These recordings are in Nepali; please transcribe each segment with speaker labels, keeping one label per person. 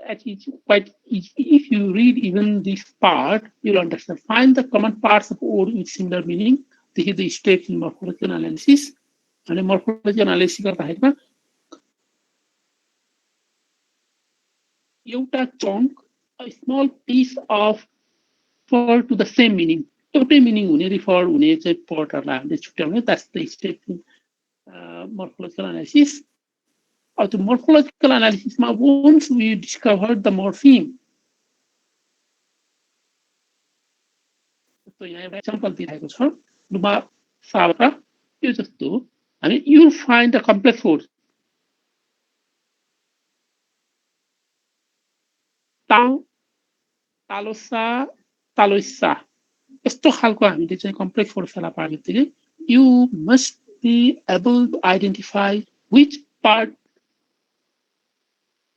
Speaker 1: actually it's quite easy. If you read even this part, you'll understand. Find the common parts of word with similar meaning. This is the steps in morphological analysis. And morphology analysis गर्दाखेरिमा एउटा chunk, a small piece of refer to the same meaning. एउटै meaning हुने refer हुने चाहिँ पर्टहरुलाई हामीले छुट्याउने. That's the step in morphological analysis. Of the morphological analysis, once we discovered the morpheme, so यहाँ एउटा example दिएको छ लुमा साबका यो जस्तो हामी you find the complex words ताउ तालोसा तालोइसा यस्तो खालको हामीले चाहिँ complex words लाई पाएपछि you must be able to identify which part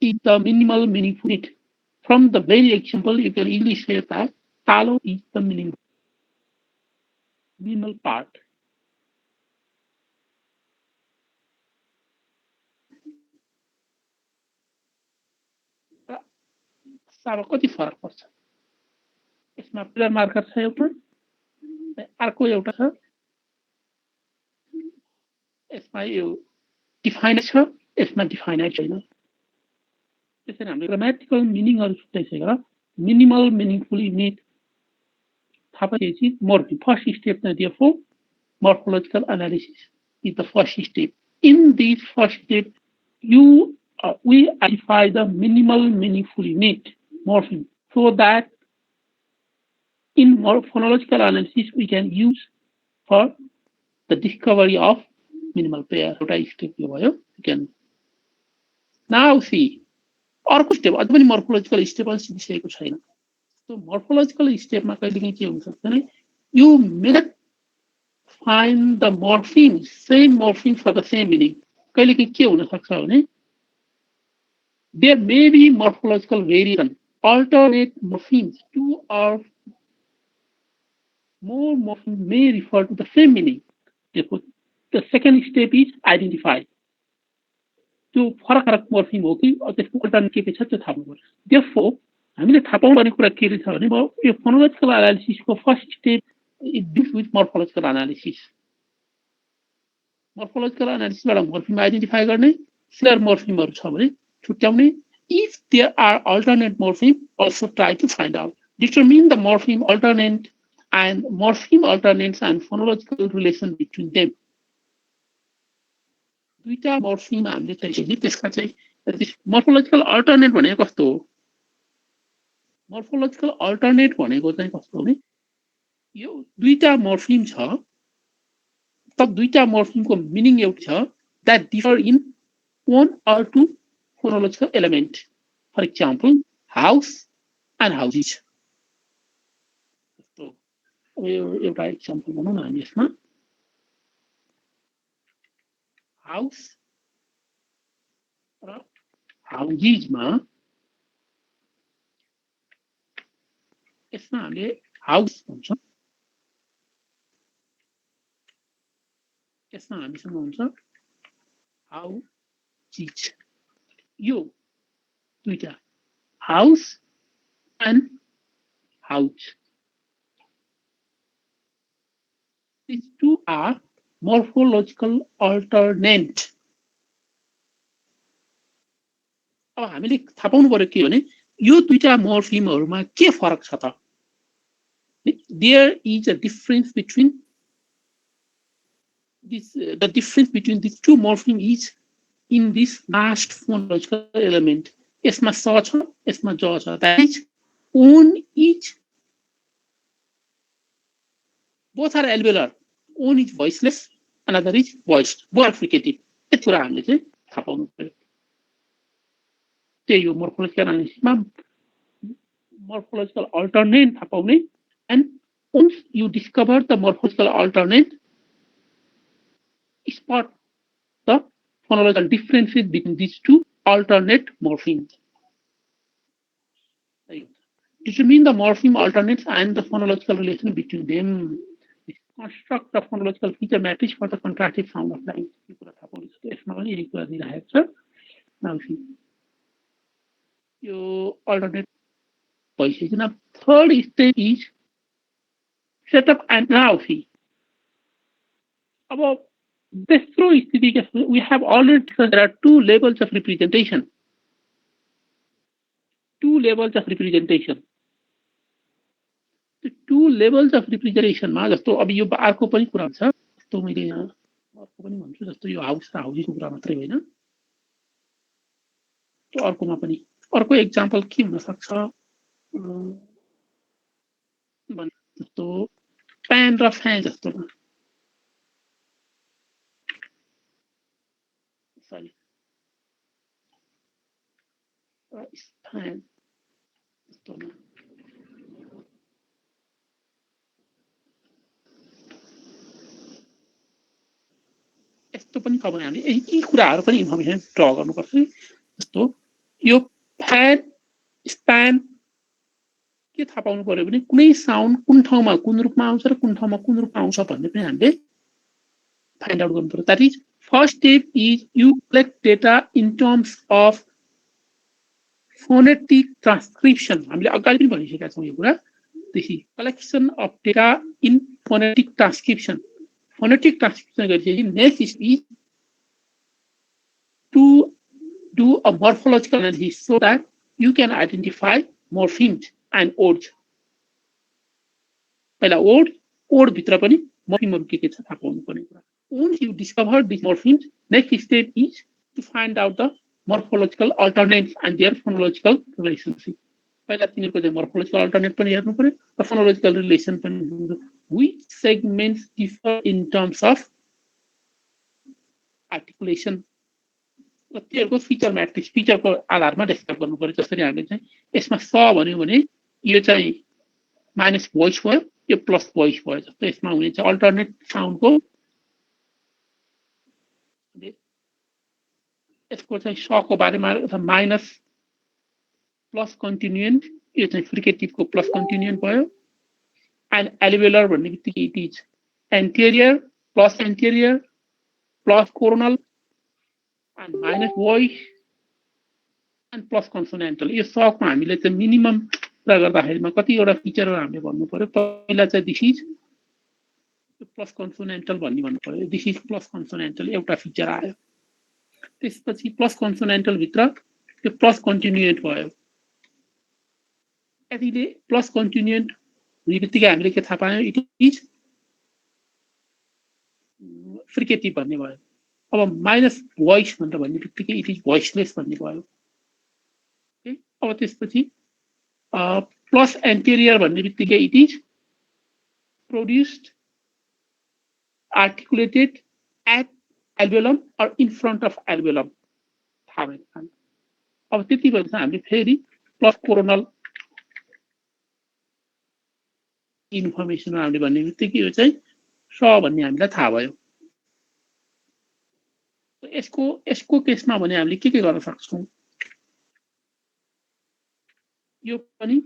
Speaker 1: is the minimal meaningful unit. From the very example, you can easily say that talo is the minimal part. सारो कति फरक पर्छ यसमा पिलर मार्कर छ एउटा अर्को एउटा छ यसमा यो डिफाइन्ड छ यसमा डिफाइन्ड छैन त्यसैले हामीले ग्रामेटिकल मिनिङहरु छुट्याइसकेर मिनिमल मिनिङफुल युनिट थाहा पाएपछि morpheme first step therefore morphological analysis is the first step. In this first step we identify the minimal meaningful unit morpheme so that in phonological analysis we can use for the discovery of minimal pair. एउटा step यो भयो. You can now see अर्को step अझै पनि morphological step सिकिसकेको छैन. So morphological step मा कहिलेकाहीँ के हुन्छ भने you may not find the morpheme same morpheme for the same meaning. कहिलेकाहीँ के हुन सक्छ भने there may be morphological variation, alternate morphemes, two or more morphemes may refer to the same meaning. Therefore, the second step is identify. त्यो फरक फरक morpheme हो कि त्यसको alternate के छ त्यो थाहा पाउनु पर्छ. Therefore, हामीले थाहा पाउनुपर्ने कुरा के छ भने यो phonological analysis को first step is with morphological analysis. Morphological analysis बाट morpheme identify गर्ने, similar morpheme हरु छ भने छुट्याउने. If there are alternate morpheme, also try to find out. Determine the morpheme alternate and morpheme alternates and phonological relation between them. दुईटा morpheme हामीले चाहिँ त्यसका चाहिँ morphological alternate भनेको कस्तो हो? Morphological alternate भनेको चाहिँ कस्तो हो भने यो दुईटा morpheme छ त दुईटा morpheme को meaning एउटा छ that differ in one or two phonological element. For example, house and houses. So, एउटा example भनौं न हामी यसमा house र houses मा यसमा हामीले house भन्छौं यसमा हामीसँग हुन्छ houses यो दुईटा house and house. These two are morphological alternate. अब हामीले थाहा पाउनु पर्यो के भने यो दुईटा morphemeहरुमा के फरक छ त? There is a difference between this. The difference between these two morphemes is in this last phonological element. यसमा स छ यसमा ज छ. That is one is both are alveolar. One is voiceless, another is voiced. Both are fricative. यति कुरा हामीले चाहिँ थाहा पाउनु पर्यो. त्यही हो morphological analysis मा morphological alternate थाहा पाउने and once you discover the morphological alternate spot the phonological differences between these two alternate morphemes. Determine the morpheme alternates and the phonological relation between them. Construct the phonological feature matrix for the contractive sound of lines. Now see. यो अल्टरनेट भइसक्यो न third stage is setup and now see अब तेस्रो स्थिति के we have already discuss there are two levels of representation two levels of रिप्रेजेन्टेसनमा जस्तो अब यो अर्को पनि कुरा छ जस्तो मैले यहाँ अर्को पनि भन्छु जस्तो यो हाउस र हाउसीको कुरा मात्रै होइन त्यो अर्कोमा पनि अर्को एक्जाम्पल के हुन सक्छ जस्तो प्यान र फ्यान जस्तोमा सरी फ्यान जस्तोमा यस्तो पनि छ भने हामीले यी कुराहरू पनि इन्फर्मेसन ड्र गर्नुपर्छ जस्तो यो फ्यान स्प्यान के थाहा पाउनु पर्यो भने कुनै साउन्ड कुन ठाउँमा कुन रूपमा आउँछ र कुन ठाउँमा कुन रूपमा आउँछ भन्ने पनि हामीले फाइन्ड आउट गर्नु पर्यो that is first step is you collect data in terms of phonetic transcription हामीले अगाडि पनि भनिसकेका छौँ यो कुरा देखि collection of data in phonetic transcription गरेपछि next is to do a morphological analysis so that you can identify morphemes and words. पहिला word भित्र पनि morpheme के छ थाहा पाउनु पर्ने कुरा. Once you discover these morphemes, next step is to find out the morphological alternates and their phonological relationship. पहिला तिनीहरुको चाहिँ morphological alternate पनि हेर्नु पर्यो र phonological relation पनि which segments differ in terms of articulation. तिनीहरुको फिचर म्याट्रिक्स फिचरको आधारमा डिस्क्राइब गर्नु पर्यो जसरी हामीले चाहिँ यसमा स भन्यो भने यो चाहिँ माइनस भोइस भयो यो प्लस भोइस भयो जस्तो यसमा हुने चाहिँ अल्टरनेट साउन्डको यसको चाहिँ सको बारेमा माइनस प्लस कन्टिन्युएन्ट यो चाहिँ फ्रिकेटिभको प्लस कन्टिन्युएन्ट भयो एन्ड एलिभेलर भन्ने बित्तिकै it is interior plus coronal and minus voice and plus consonantal यो सकमा हामीले चाहिँ मिनिमम कुरा गर्दाखेरिमा कतिवटा फिचरहरु हामीले भन्नु पर्यो पहिला चाहिँ दिस इज प्लस कन्सोनेन्टल भन्नु पर्यो दिस इज प्लस कन्सोनेन्टल एउटा फिचर आयो त्यसपछि प्लस कन्सोनेन्टल भित्र त्यो प्लस कन्टिन्युएन्ट भयो यतिले प्लस कन्टिन्युएन्ट हुनेबित्तिकै हामीले के थाहा पायौं इट इज फ्रिकेटिभ भन्ने भयो अब माइनस भोइस भनेर भन्ने बित्तिकै इट इज भोइसलेस भन्ने भयो अब त्यसपछि प्लस एन्टेरियर भन्ने बित्तिकै it is produced articulated at alveolum or in front of alveolum थाहा भयो अब त्यति भएपछि हामीले फेरि प्लस कोरोनल इन्फर्मेसन हामीले भन्ने बित्तिकै यो चाहिँ स भन्ने हामीलाई थाहा भयो यसको केसमा भने हामीले के गर्न सक्छौं यो पनि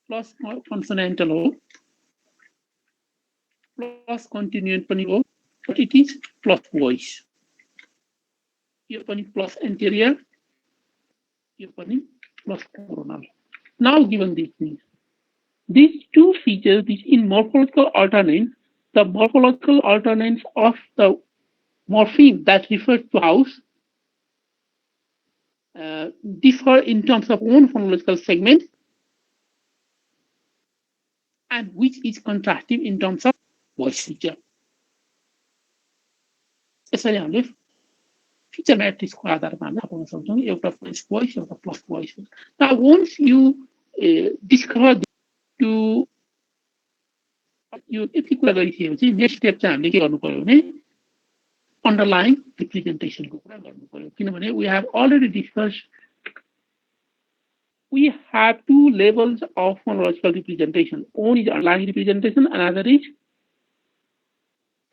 Speaker 1: प्लस कन्सोनेन्टल हो प्लस कन्टिन्युएन्ट पनि हो but it is plus voice यो पनि प्लस एन्टेरियर यो पनि plus coronal now given these two features these in morphological alternates the morphological alternates of the morpheme that refers to house differ in terms of own phonological segment and which is contrastive in terms of voice feature. यसरी हामीले feature matrix को आधारमा हामीले थाहा पाउन सक्छौं एउटा प्लस voice एउटा plus voice. Now once you discover to यो यति कुरा गरिसकेपछि नेक्स्ट स्टेप चाहिँ हामीले के गर्नु पर्यो भने अन्डरलाइन रिप्रेजेन्टेसनको कुरा गर्नु पर्यो किनभने we have already discussed we have two levels of phonological representation. One is underlying representation, another is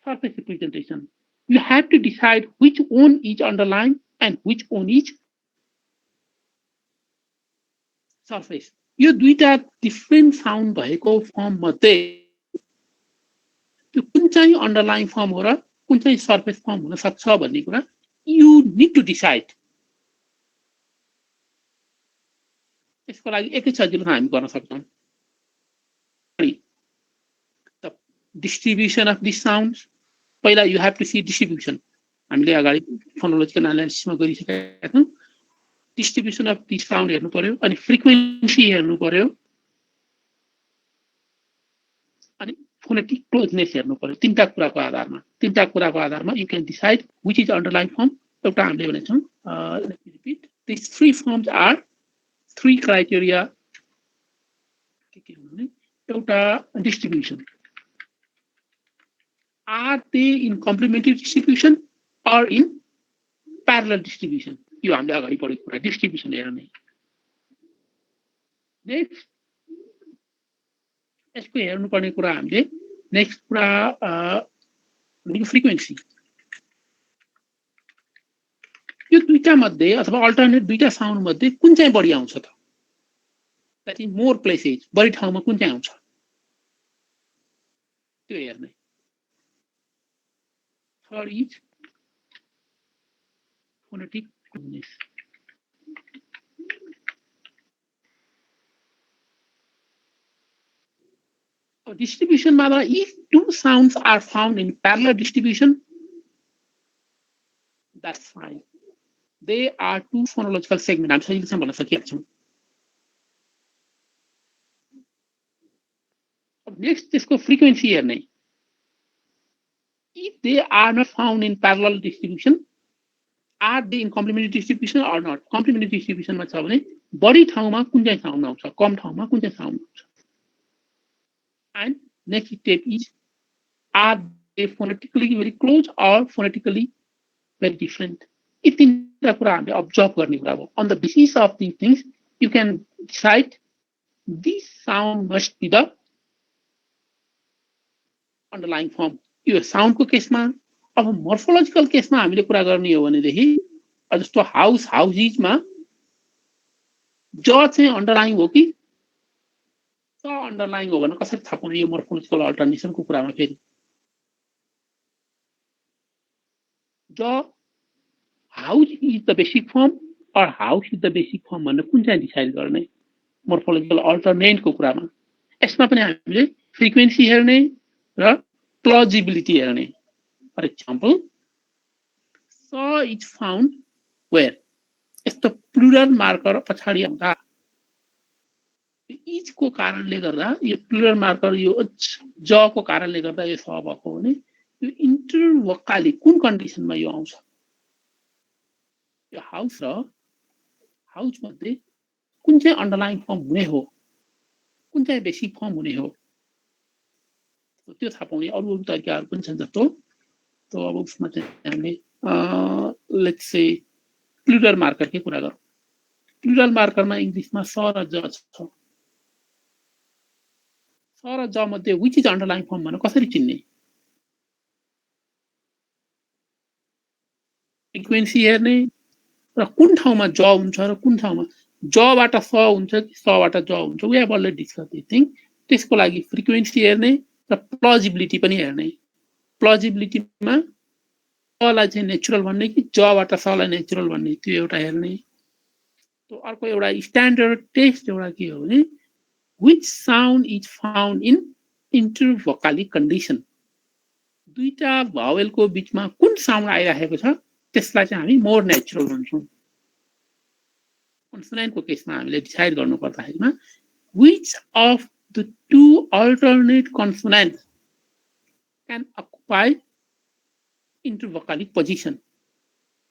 Speaker 1: surface representation. You have to decide which one is underlying and which one is surface. यो दुईटा डिफरेन्ट साउन्ड भएको फर्म मध्ये त्यो कुन चाहिँ अन्डरलाइङ फर्म हो र कुन चाहिँ सरफेस फर्म हुन सक्छ भन्ने कुरा you need to decide. यसको लागि एकै सजिलो हामी गर्न सक्छौँ. The distribution of these sounds. पहिला you have to see distribution. हामीले अगाडि फोनोलोजिकल एनालिसिसमा गरिसकेका छौँ. डिस्ट्रिब्युसन अफ दी साउन्ड हेर्नु पर्यो अनि फ्रिक्वेन्सी हेर्नु पर्यो अनि फोनेटिक क्लोजनेस हेर्नु पर्यो. तीनटा कुराको आधारमा you can decide which is underline form. एउटा हामीले भनेको छौँ let me repeat this three forms are three criteria. के भन्ने एउटा distribution are they in complementary distribution or in parallel distribution. यो हामीले अगाडि पढेको कुरा डिस्ट्रिब्युसन हेर्ने. नेक्स्ट यसको हेर्नुपर्ने कुरा हामीले नेक्स्ट कुरा भनेको फ्रिक्वेन्सी. यो दुईटा मध्ये अथवा अल्टरनेट दुईटा साउन्ड मध्ये कुन चाहिँ बढी आउँछ त? That is more places. बढी ठाउँमा कुन चाहिँ आउँछ त्यो हेर्ने. Third is phonetic closeness. Distribution मात्र if two sounds are found in parallel distribution, that's fine. They are two phonological segments. I'm saying this भन्न सकिहाल्छौँ. Next त्यसको frequency हेर्ने. If they are not found in parallel distribution, are they in complementary distribution or not? Complementary distribution मा छ भने बढी ठाउँमा कुन चाहिँ साउन्ड आउँछ, कम ठाउँमा कुन चाहिँ साउन्ड आउँछ. And next step is, are they phonetically very close or phonetically very different? If तीनटा कुरा हामीले observe गर्ने कुरा हो. On the basis of these things, you can decide this sound must be the underlying form. यो sound को केसमा. अब morphological केसमा हामीले कुरा गर्ने हो भनेदेखि जस्तो हाउस हाउजिजमा ज चाहिँ underlying हो कि अन्डरलाइन हो भने कसरी थाहा पाउने? यो मोर्फोलोजिकल अल्टरनेसनको कुरामा फेरि the house is the basic form or house is the basic form भनेर कुन चाहिँ डिसाइड गर्ने मोर्फोलोजिकल अल्टरनेटको कुरामा. यसमा पनि हामीले फ्रिक्वेन्सी हेर्ने र प्लजिबिलिटी हेर्ने. फर एक्जाम्पल स इज फाउन्ड वेयर. यस्तो प्लुरल मार्कर पछाडि आउँदा इज को कारणले गर्दा यो प्लुरल मार्कर यो ज को कारणले गर्दा यो स भएको हो भने यो इन्टरवोकाली कुन कन्डिसनमा यो आउँछ? यो हाउस र हाउस मध्ये कुन चाहिँ अन्डरलाइन फर्म हुने हो, कुन चाहिँ बेसिक फर्म हुने हो त्यो थाहा पाउने अरू तरिकाहरू पनि छन्. जस्तो त अब उसमा चाहिँ हामीले लेट्स से प्लुरल मार्करकै कुरा गरौँ. प्लुरल मार्करमा इङ्ग्लिसमा स र ज छ. स र ज मध्ये विच इज अन्डरलाइन फर्म भनेर कसरी चिन्ने? फ्रिक्वेन्सी हेर्ने र कुन ठाउँमा ज हुन्छ र कुन ठाउँमा जबाट स हुन्छ कि सबाट ज हुन्छ. We have already discuss this thing. त्यसको लागि फ्रिक्वेन्सी हेर्ने र प्लजिबिलिटी पनि हेर्ने. प्लजिबिलिटीमा लाई चाहिँ नेचुरल भन्ने कि जबाट सलाई नेचुरल भन्ने त्यो एउटा हेर्ने. तो अर्को एउटा स्ट्यान्डर्ड टेस्ट एउटा के हो भने which sound is found in intervocalic condition. दुईटा भावेलको बीचमा कुन साउन्ड आइराखेको छ त्यसलाई चाहिँ हामी मोर नेचुरल भन्छौँ. कन्सोनेन्टको केसमा हामीले डिसाइड गर्नु पर्दाखेरिमा which of the two alternate consonants can occupy intervocalic position.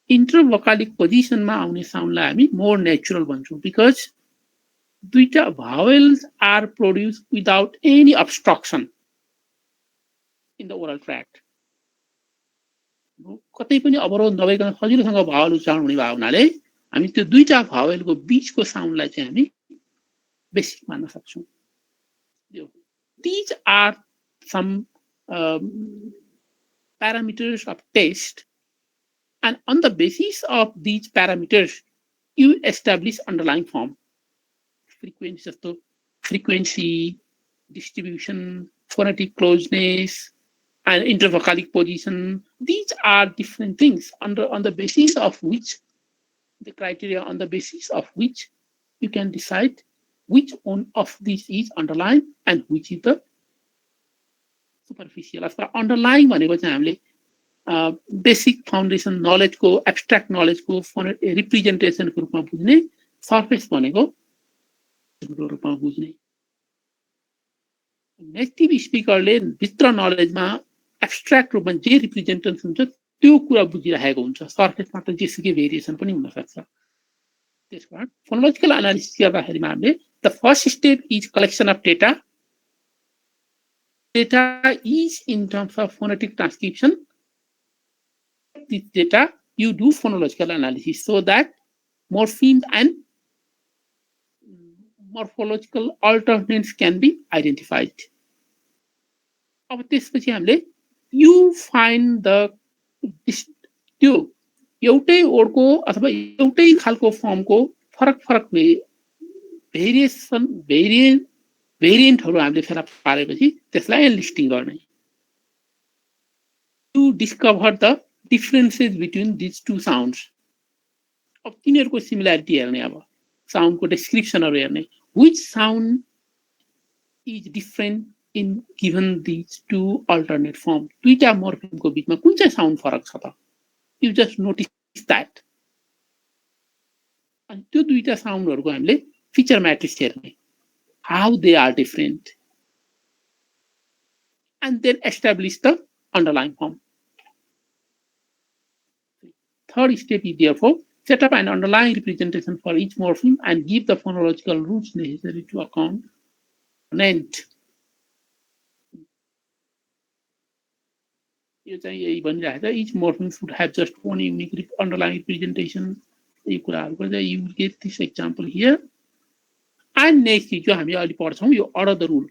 Speaker 1: Intervocalic position मा आउने साउन्डलाई हामी मोर नेचुरल भन्छौँ because दुईटा vowels are produced without any obstruction in the oral tract. कतै पनि अवरोध नभइकन सजिलोसँग भावल उच्चारण हुने भएको हुनाले हामी त्यो दुईटा भावेलको बीचको साउन्डलाई चाहिँ हामी बेसिक मान्न सक्छौँ. These are some parameters of taste, and on the basis of these parameters you establish underlying form. Frequency, distribution, phonetic closeness, and intervocalic position. These are different things on the basis of which the criteria on the basis of which you can decide which one of these is underlying and which is the superficial. As underlying भनेको चाहिँ हामीले बेसिक फाउन्डेसन नलेजको एब्स्ट्र्याक्ट नलेजको रिप्रेजेन्टेसनको रूपमा बुझ्ने, सर्फेस भनेको रूपमा बुझ्ने। नेटिभ स्पिकरले भित्र नलेजमा एब्स्ट्र्याक्ट रूपमा जे रिप्रेजेन्टेसन हुन्छ त्यो कुरा बुझिरहेको हुन्छ, सर्फेसमा त जेसुकै भेरिएसन पनि हुन सक्छ। त्यसबाट फोनोलोजिकल एनालिसिस गर्दाखेरिमा हामीले the first step is collection of data. Data is in terms of phonetic transcription. This data you do phonological analysis so that morphemes and morphological alternates can be identified. अब त्यसपछि हामीले you find the त्यो एउटै वर्डको अथवा एउटै खालको फर्मको फरक भेरिएन्टहरु हामीले फेला पारेपछि त्यसलाई लिस्टिङ गर्ने। To discover the differences between these two sounds. अब तिनीहरुको सिमिलरिटी हेर्ने, अब साउन्डको डिस्क्रिप्सनहरु हेर्ने, which sound is different in given these two alternate forms. दुईटा मोर्फेमको बीचमा कुन चाहिँ साउन्ड फरक छ त? You just notice that. अनि त्यो दुईटा साउन्डहरुको हामीले फिचर म्याट्रिक्स हेर्ने, how they are different, and then establish the underlying form. Third step is therefore set up an underlying representation for each morpheme and give the phonological rules necessary to account component. यो चाहिँ यही भनिरहेको छ, each morpheme should have just one unique underlying representation. यो कुराहरुको चाहिँ you get this example here. And next is जो हामी अलि पढ्छौं यो order the rule.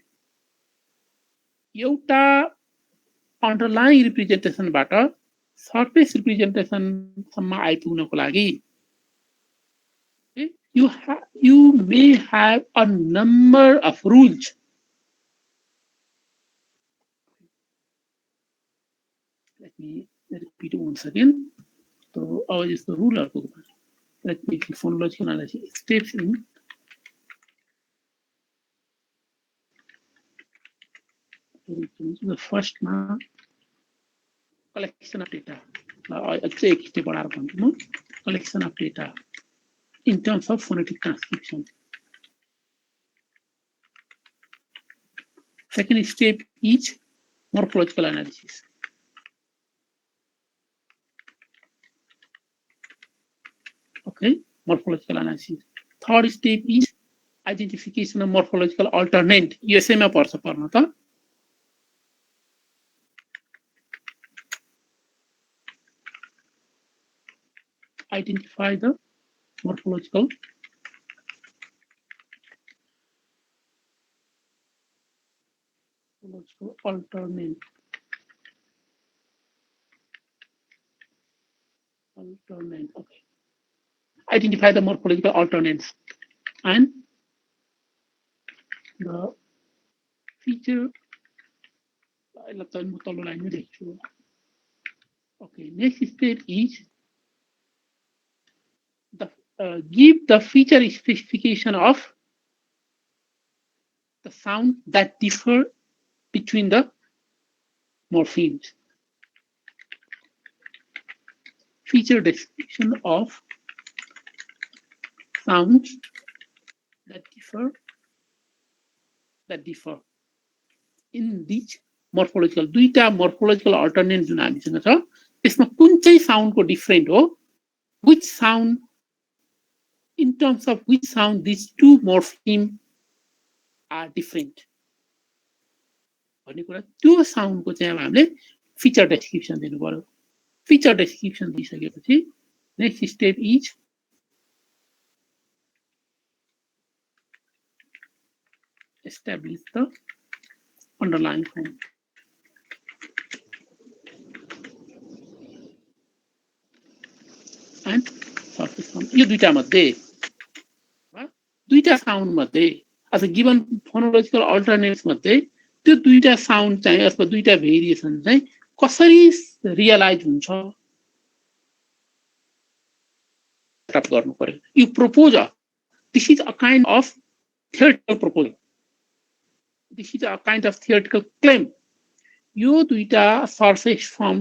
Speaker 1: एउटा underlying representation बाट surface representation सम्म आइपुग्नको लागि you may have a number of rules. Let me repeat once again. So our is the ruler. Let me click phonological analysis steps in. The first one, collection of data. Collection of data in terms of phonetic transcription. Second step is morphological analysis. Okay, morphological analysis. Third step is identification of morphological alternate. यसैमा पर्छ पर्न त. Identify the morphological alternate. Okay. Identify the morphological alternates and the feature. Okay, next step is give the feature specification of the sound that differ between the morphemes. Feature description of sounds that differ in these morphological. दुईटा morphological alternate जुन हामीसँग छ त्यसमा कुन चाहिँ sound को different हो, which sound, in terms of which sound these two morphemes are different. भन्ने कुरा त्यो sound को चाहिँ हामीले feature description दिनु पर्यो. Feature description दिइसकेपछि next step is establish the underlying form. And surface form. यो दुईटा sound मध्ये as a given phonological alternates मध्ये त्यो दुईटा साउन्ड चाहिँ अथवा दुईटा भेरिएसन चाहिँ कसरी रियलाइज हुन्छ गर्नु पर्यो you propose this is a kind of theoretical proposal this is a kind of theoretical claim यो दुईटा सर्फेस फर्म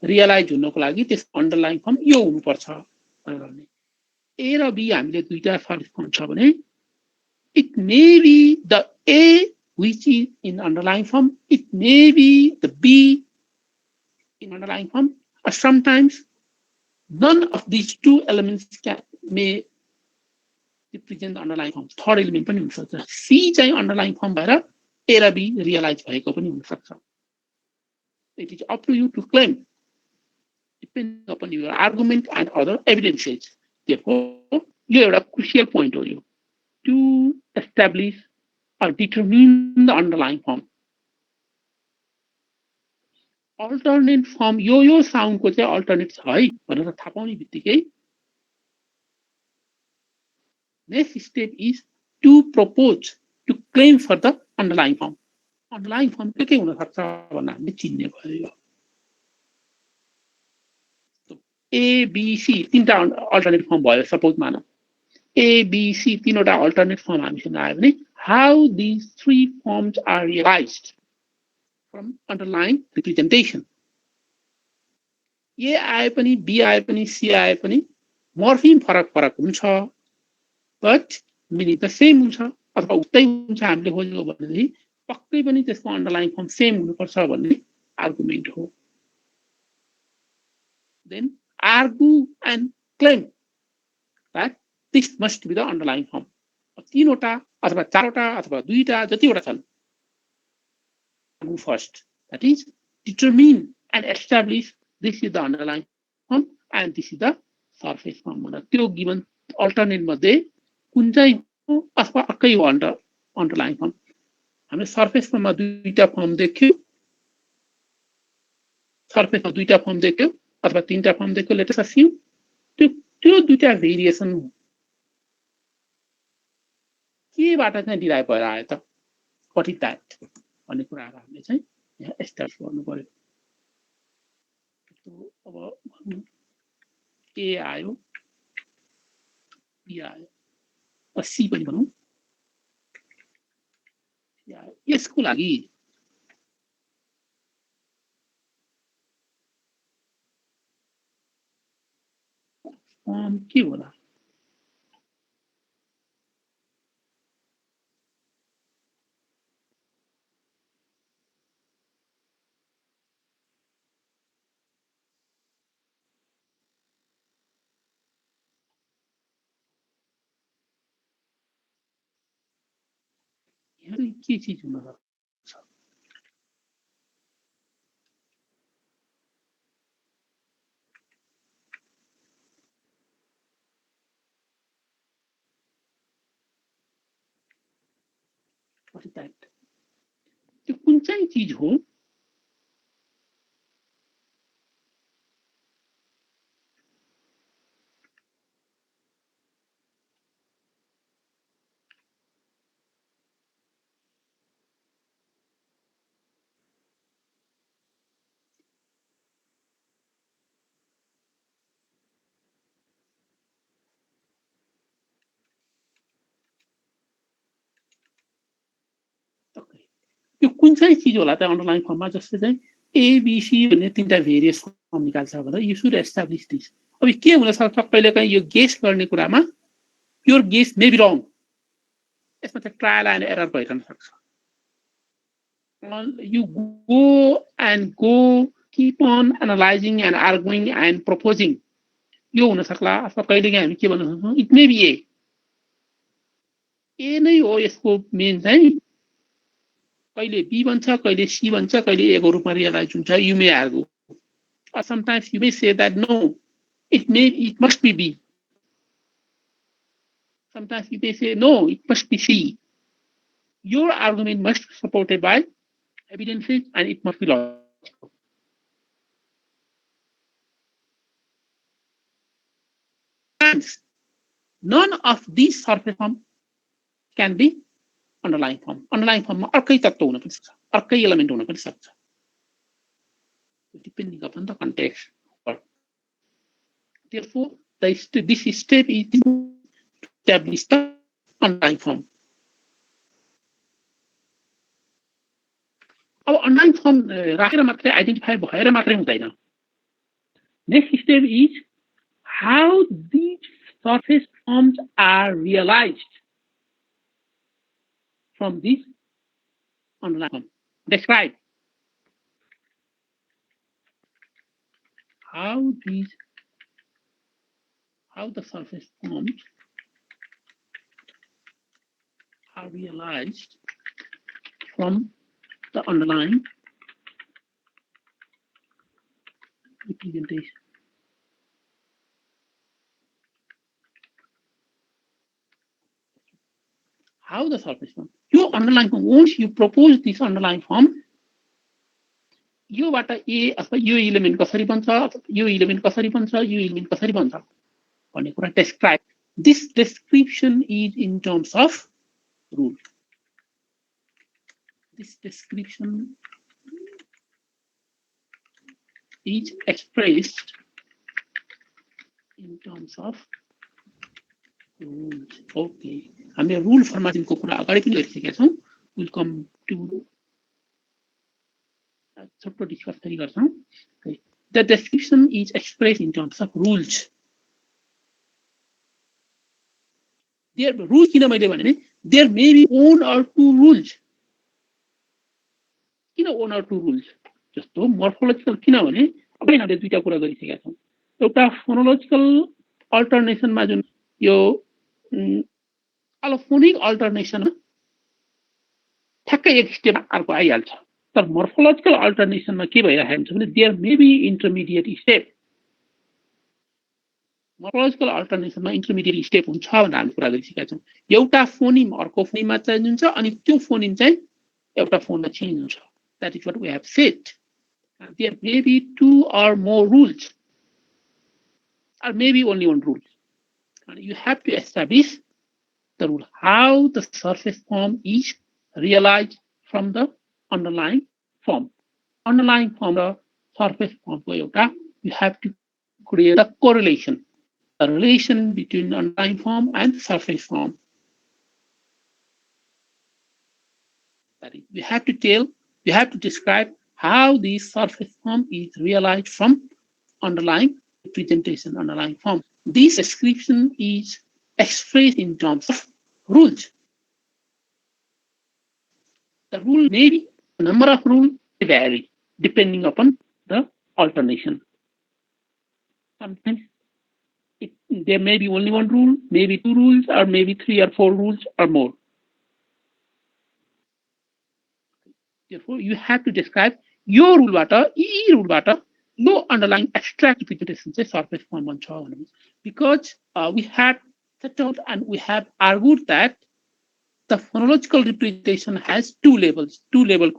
Speaker 1: रियलाइज हुनको लागि त्यसको अन्डरलाइन फर्म यो हुनुपर्छ भन्ने ए र बी हामीले दुईटा सर्फेस फर्म छ भने it may be the A which is in underlying form, it may be the B in underlying form, or sometimes none of these two elements may represent the underlying form. Third element पनि हुन सक्छ C चाहिँ underlying form भएर A र B realize भएको पनि हुन सक्छ. It is up to you to claim depending upon your argument and other evidences. Therefore, यो एउटा crucial point हो यो. To establish or determine the underlying form. Alternate form यो sound को चाहिँ alternate छ है भनेर थाहा पाउने बित्तिकै next step is to propose to claim for the underlying form. Underlying form के हुन सक्छ भन्ने हामीले चिन्ने भयो. A B C तीनटा alternate form भयो सपोज मानौ A, B, C, तीनवटा alternate form हामीसँग आयो भने how these three forms are realized from underlying representation. A आए पनि B आए पनि C आए पनि morpheme फरक हुन्छ but meaning the same हुन्छ अथवा उस्तै हुन्छ हामीले खोजेको भनेदेखि पक्कै पनि त्यसको underlying form same हुनुपर्छ भन्ने argument हो. Then argue and claim that this must be the underlying form. तीनवटा अथवा चारवटा अथवा दुईटा जतिवटा छन्. First, that is determine and establish this is the underlying form and this is the surface form. त्यो given alternate मध्ये कुन चाहिँ हो अथवा अर्कै हो underlying form. हामीले surface form मा दुईटा फर्म देख्यौ. surface मा दुईटा फर्म देख्यौ अथवा तीनटा फर्म देख्यौ लेट अस अस्युम त्यो दुईटा भेरिएसन केबाट चाहिँ डिराइभ भएर आयो त व्हाट इज दैट भन्ने कुराहरु हामीले चाहिँ यहाँ एस्टाब्लिश गर्नु पर्यो. अब ए आयो बी आयो सी पनि भनौं यसको लागि फर्म के होला के चीज हुन सक्छ व्हाट इज दैट त्यो कुन चाहिँ चीज हो यो कुन चाहिँ चीज होला त अन्डरलाइन फर्ममा जस्तै चाहिँ एबीसी भन्ने तीनटा भेरियस फर्म निकाल्छ भनेर यु शुड एस्टाब्लिश दिस. अब के हुन सक्छ कहिलेकाहीँ यो गेस गर्ने कुरामा your guess may be wrong यसमा चाहिँ ट्रायल एन्ड एरर भइरहन सक्छ. You go keep on analyzing and arguing and proposing. यो हुन सक्ला अथवा कहिलेकाहीँ हामी के भन्न सक्छौँ इट मे बी ए नै हो यसको मेन चाहिँ कहिले बी भन्छ कहिले सी भन्छ कहिले ए को रूपमा रियलाइज हुन्छ. You may argue or sometimes you may say that no it must be B. Sometimes you may say no it must be C. Your argument must be supported by evidences and it must be logical. None of these surface forms can be underlying form. Underlying form अर्कै तत्त्व हुन पनि सक्छ, अर्कै element हुन पनि सक्छ, depending upon the context. Therefore, this step is to establish the underlying form. अब underlying form राखेर मात्रै identify भएर मात्रै हुँदैन. Next step is how these surface forms are realized from this underlying form. Describe how the surface forms are realized from the underlying representation. How the surface form? Your underlying form, once you propose this underlying form, योबाट ए अथवा यो इलिमेन्ट कसरी बन्छ, यो इलिमेन्ट कसरी बन्छ, यो इलिमेन्ट कसरी बन्छ भन्ने कुरा describe. This description is in terms of rule. This description is expressed in terms of rules. Okay. हामीले rule फर्मेटिङको कुरा अगाडि पनि गरिसकेका छौं. We'll come to छोटो डिस्कस फेरि गर्छौं. The description is expressed in terms of rules. There rules किन मैले भने there may be one or two rules. किन one or two rules? जस्तो morphological किनभने अब हामीले दुईटा कुरा गरिसकेका छौं. एउटा phonological alternation मा जुन यो allophonic alternation ठ्याक्कै एक स्टेप अर्को आइहाल्छ. तर morphological alternation मा के भइरहेको छ भने there may be intermediate step. Morphological alternation मा intermediate step हुन्छ भनेर हामी कुरा गरिसकेका छौं. एउटा फोनिम अर्को फोनिममा चेन्ज हुन्छ अनि त्यो फोनिम चाहिँ एउटा फोनमा चेन्ज हुन्छ. That is what we have said. And there may be two or more rules, or maybe only one rule. And you have to establish the rule how the surface form is realized from the underlying form. Underlying form, the surface form, you have to create a correlation, a relation between the underlying form and the surface form. That is, we have to describe how the surface form is realized from underlying representation, underlying form. This description is expressed in terms of rules. The rule may be, the number of rules may vary depending upon the alternation. Sometimes there may be only one rule, maybe two rules, or maybe three or four rules or more. Therefore, you have to describe your rule bata, rule bata, no underlying abstract representation, say surface form on because we have settled and we have argued that the phonological representation has two levels. Two level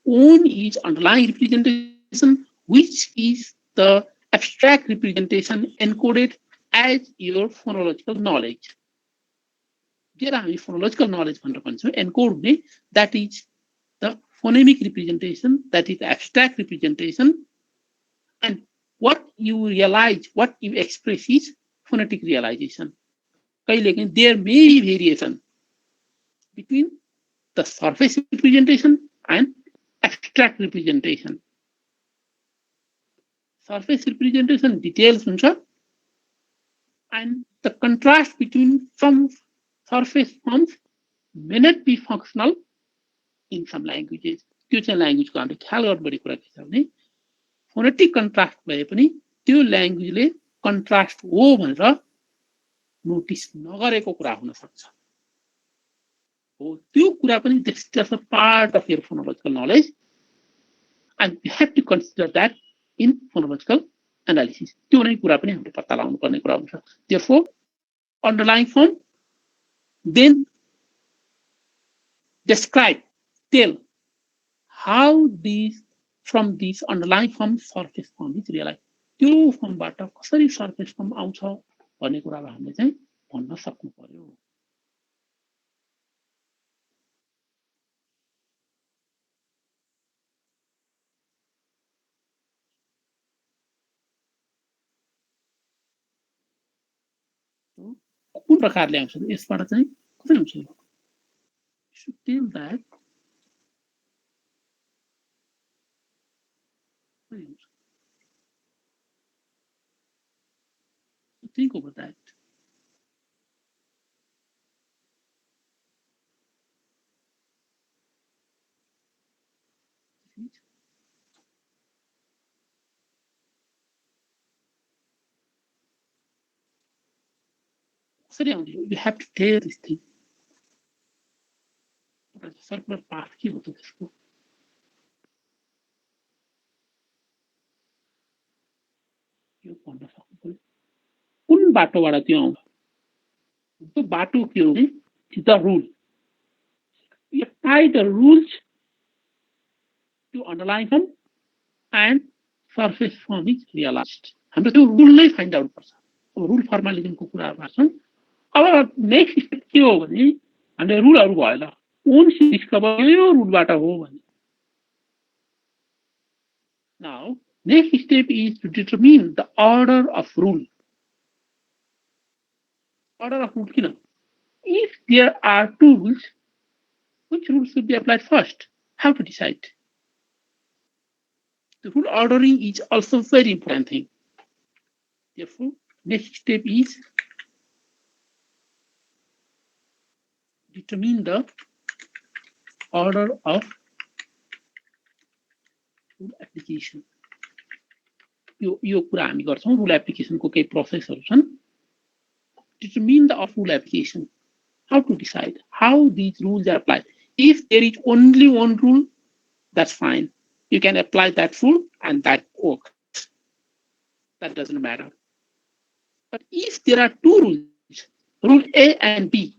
Speaker 1: one is underlying representation, which is the abstract representation encoded as your phonological knowledge. There are phonological knowledge encode that is the phonemic representation, that is the abstract representation, and what you realize, what you express is phonetic realization. There may be variation between the surface representation and abstract representation. Surface representation details and the contrast between some surface forms may not be functional in some languages. Language phonetic contrast भए पनि त्यो language contrast हो भनेर notice नगरेको कुरा हुन सक्छ. हो त्यो कुरा पनि this is just a part of your phonological knowledge and you have to consider that in phonological analysis. त्यो नै कुरा पनि हामीले पत्ता लगाउनु पर्ने कुरा हुन्छ. Therefore, underlying form, then describe, tell how these from these underlying form surface form is realized. त्यो फर्मबाट कसरी surface form आउँछ भन्ने कुरालाई हामीले चाहिँ भन्न सक्नु पर्यो. कुन प्रकारले आउँछ यसबाट चाहिँ कसरी आउँछ should tell that think over that कसरी आउँछ you have to tell this thing circular path के हो त त्यसको यो भन्न सक्नु पर्यो कुन बाटोबाट त्यो आउँछ त्यो बाटो के हो the rule you apply the rules to underlying form and surface form is realized हाम्रो त्यो रुल नै फाइन्ड आउट पर्छ अब रुल फर्मालिजमको कुरा गर्छौँ अब नेक्स्ट स्टेप के हो भने हामीले रुलहरू भयो ल once you discover यो रुलबाट हो भने now next step is to determine the order of rule order of rule किन if there are two rules which rule should be applied first how to decide the rule ordering is also very important thing therefore next step is determine the order of rule application यो कुरा हामी गर्छौं rule application को केही प्रोसेसहरु छन् determine the rule application how to decide how these rules are applied if there is only one rule that's fine you can apply that rule and that works that doesn't matter but if there are two rules rule A and B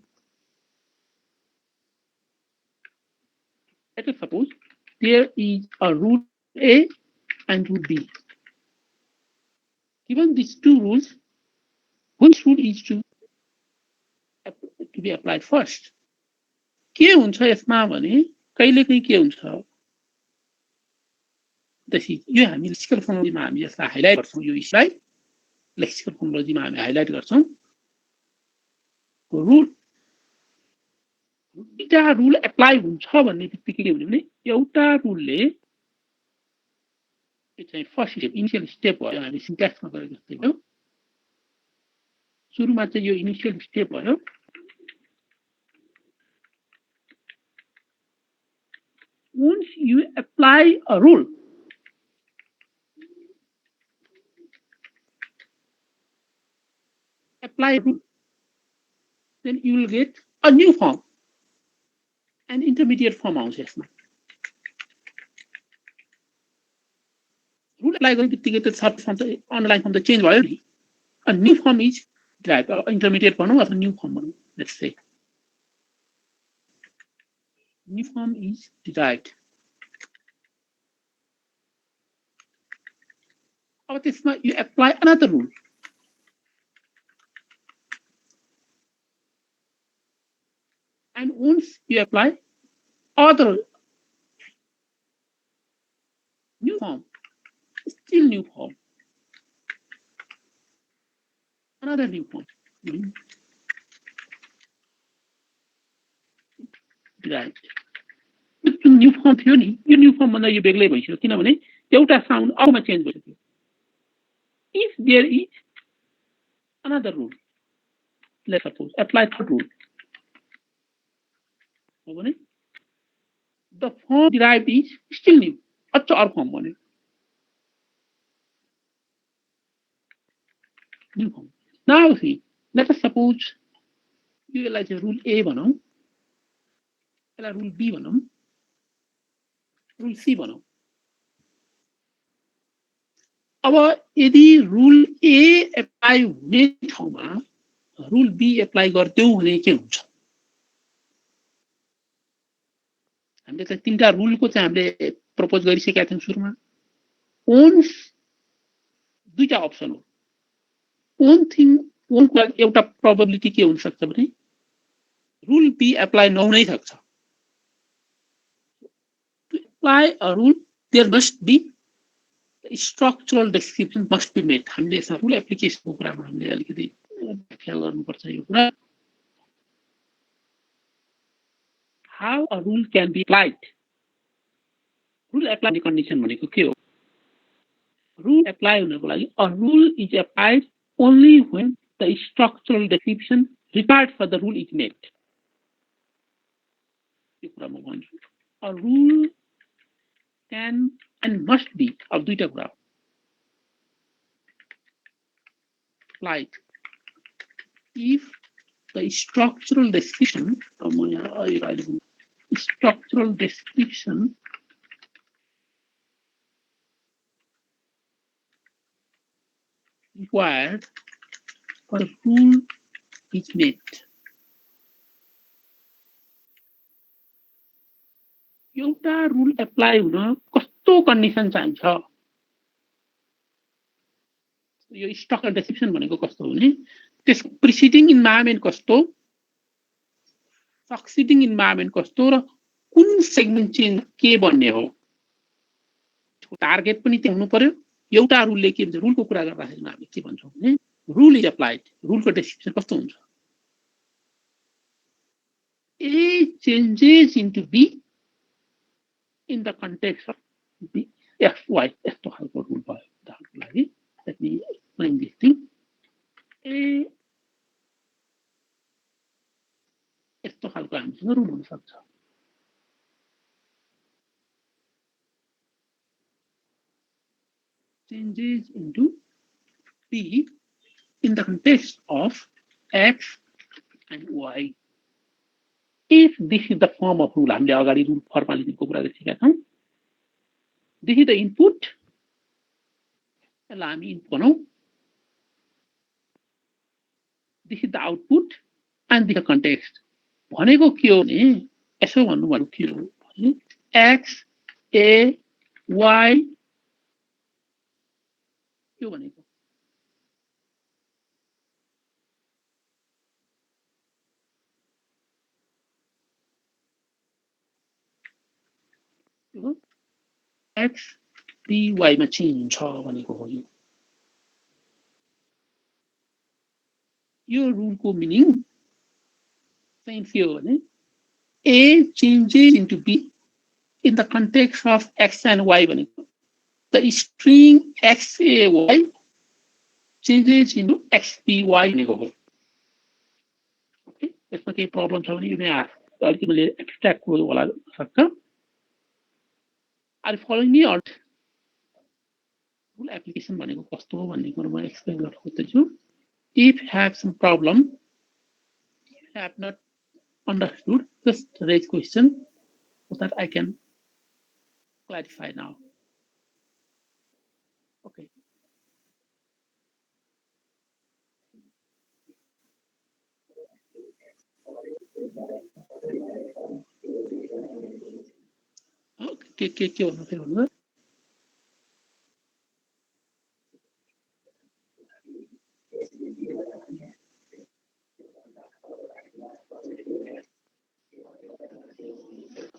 Speaker 1: let us suppose there is a rule A and rule B given these two rules which rule is to be applied first के हुन्छ यसमा भने कहिलेकाहीँ के हुन्छ त्यसै यो हामी लेक्सिकल फोनोलोजीमा हामी यसलाई हाइलाइट गर्छौं यो इस्युलाई लेक्सिकल फोनोलोजीमा हामी हाइलाइट गर्छौं रुल दुईटा रुल एप्लाई हुन्छ भन्ने बित्तिकै के हुने भने एउटा रुलले यो चाहिँ फर्स्ट स्टेप इनिशियल स्टेप भयो हामी सिन्ट्याक्समा गरेको जस्तै हो सुरुमा चाहिँ यो इनिशियल स्टेप भयो once you apply a rule then you will get a new form an intermediate form आउँछ यसमा rule apply गर्ने बित्तिकै त सर्ट फर्म त अनलाइन फर्म त चेन्ज भयो नि a new form is derived intermediate भनौं अथवा new form भनौं let's say new form is derived अब त्यसमा you apply another rule and once you apply other new form still new form another new form derived new form थियो नि यो न्यू फर्म भन्दा यो बेग्लै भइसक्यो किनभने एउटा साउन्ड अरूमा चेन्ज भइसक्यो if there is another rule let's suppose apply third rule the form derived is still new अच्छा अर्को फर्म बन्यो new form now see let us suppose यो यसलाई चाहिँ rule A भनौं यसलाई rule B भनौं rule C भनौं अब यदि rule A एप्लाई हुने ठाउँमा rule B एप्लाई गर्दियौ भने के हुन्छ हामीले त तीनटा रुलको चाहिँ हामीले प्रपोज गरिसकेका थियौं सुरुमा once दुईटा अप्सन हो one thing one को एउटा प्रोबेबिलिटी के हुन सक्छ भने rule B एप्लाई नहुनै सक्छ to apply a rule there must be structural description must be made हामीले यसमा rule application को कुरामा हामीले अलिकति ख्याल गर्नुपर्छ यो कुरा how a rule can be applied rule apply condition भनेको के हो rule apply हुनको लागि a rule is applied only when the structural description required for the rule is met यो कुरा म भन्छु a rule can and must be अब दुईटा कुरा applied if the structural description structural description required for a rule is met एउटा रुल एप्लाई हुन कस्तो कन्डिसन चाहिन्छ यो स्ट्रक्चरल डेस्क्रिप्सन भनेको कस्तो हो भने त्यसको प्रिसिडिङ इन्भाइरोमेन्ट कस्तो सक्सिडिङ इन्भाइरोमेन्ट कस्तो र कुन सेगमेन्ट चेन्ज के भन्ने हो टार्गेट पनि त्यही हुनु पर्यो एउटा रुलले के भन्छ रुलको कुरा गर्दाखेरि हामी के भन्छौँ भने रुल इज एप्लाइड रुलको डेस्क्रिप्सन कस्तो हुन्छ A changes into B in the context of the FY यस्तो खालको रुल भयो उदाहरणको लागि let me explain this thing यस्तो खालको हामीसँग रुल हुन सक्छ changes into B in the context of X and Y if this is the form of rule हामीले अगाडि रुल फर्मालिटीको कुरा गरिसकेका छौं this is the input यसलाई हामी इनपुट भनौं this is the output and the context भनेको के हो भने यसो भन्नु भनेको के हो भने x a y के भनेको x dy मा चेन्ज छ भनेको हो यो रुलको मिनिङ चाहिँ के हो भने a changes into b in the context of x and y भनेको the string xay changes into xby भनेको हो ओके यसमा केही प्रब्लम छ भने यो नै अलिकति मैले एक्सट्र्याक्ट होला सक्छ Are you following me or rule application भनेको कस्तो हो भन्ने कुरा म एक्सप्लेन गर्न खोज्छु if you have some problem if you have not understood just raise question so that I can clarify now okay के भन्नु फेरि भन्नु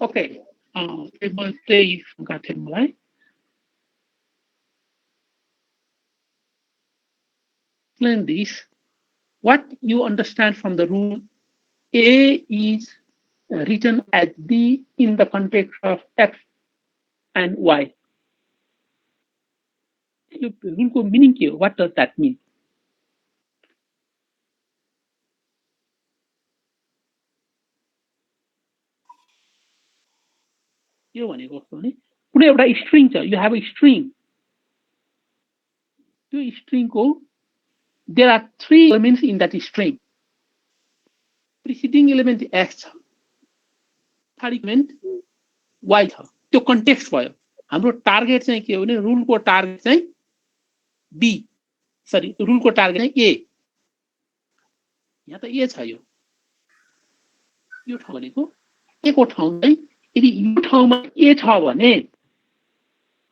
Speaker 1: ओके म त्यही गएको थिएँ मलाई explain this what you understand from the rule A is written as B in the context of X and Y. The rule meaning here, what does that mean? You have a string. You have a string. To string code, there are three elements in that string. Preceding element X, third element Y. To context भयो हाम्रो टार्गेट चाहिँ के हो भने रुल को टार्गेट चाहिँ B सरी रुल को टार्गेट चाहिँ A यहाँ त A छ यो ठाउँ भनेको A को ठाउँ चाहिँ यदि यो ठाउँमा A छ भने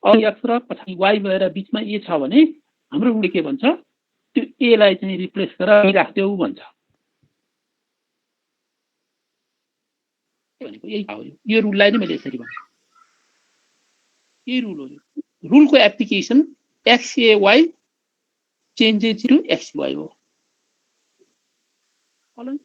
Speaker 1: अब X र पछाडि Y भएर बीचमा A छ भने हाम्रो रुलले के भन्छ त्यो A लाई चाहिँ रिप्लेस गरेर B राख्देऊ भन्छ भनेको यही हो यो रुललाई नै मैले यसरी भने यही रुल हो रुलको application XAY changes to XY हो Following?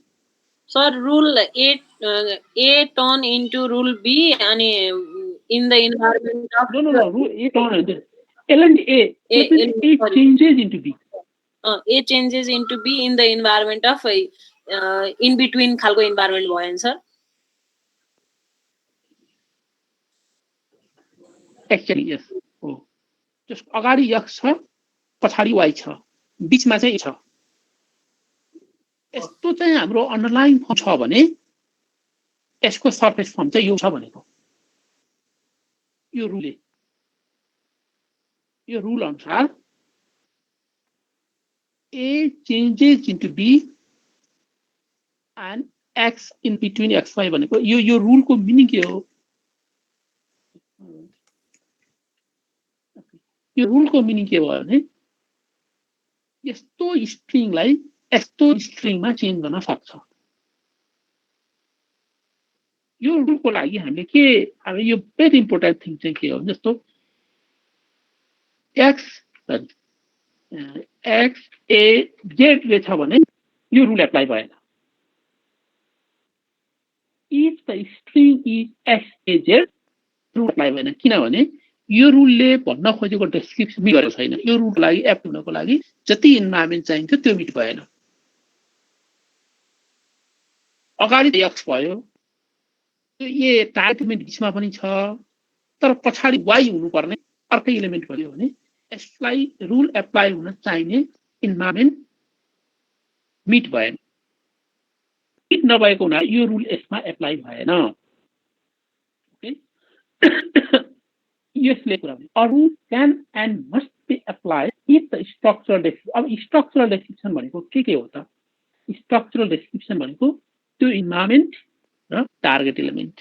Speaker 2: Sir, rule A turn into rule B and in the environment of
Speaker 1: No. Rule A turn. L and A. A
Speaker 2: sorry,
Speaker 1: changes into B.
Speaker 2: A changes into B in the environment of in between खालको environment भयो नि सर.
Speaker 1: Actually, yes. हो. जस्ट अगाडि x छ, पछाडि y छ, बीचमा चाहिँ a छ. यस्तो चाहिँ हाम्रो अन्डरलाइन फर्म छ भने यसको सरफेस फर्म चाहिँ यो छ भनेको. यो रुल अनुसार A changes into B and X in between XY भनेको यो रुलको मिनिङ के हो? यो रुलको मिनिङ के भयो भने यस्तो स्ट्रिङलाई यस्तो स्ट्रिङमा चेन्ज गर्न सक्छ. यो रुलको लागि हामीले के अब यो भेरी इम्पोर्टेन्ट थिङ चाहिँ के हो जस्तो एक्स ए जेड ले छ भने यो रुल एप्लाई भएन. If the string is x A Z rule apply भएन किनभने यो रुलले भन्न खोजेको डेस्क्रिप्सन मिट गरेको छैन. यो रुलको लागि एप्ट हुनको लागि जति इन्भाइरोमेन्ट चाहिन्छ त्यो मिट भएन. अगाडि एक्स भयो, त्यो ए टार्गेट इलिमेन्ट बिचमा पनि छ, तर पछाडि वाइ हुनुपर्ने अर्कै इलिमेन्ट भयो भने यसलाई रुल एप्लाई हुन चाहिने इन्भाइरोमेन्ट मिट भएन. मिट नभएको हुनाले यो रुल यसमा एप्लाई भएन. यसले कुरा a rule can and must be applied if the structural description. अब structural description भनेको के हो त? Structural description भनेको त्यो इन्भाइरोमेन्ट र target element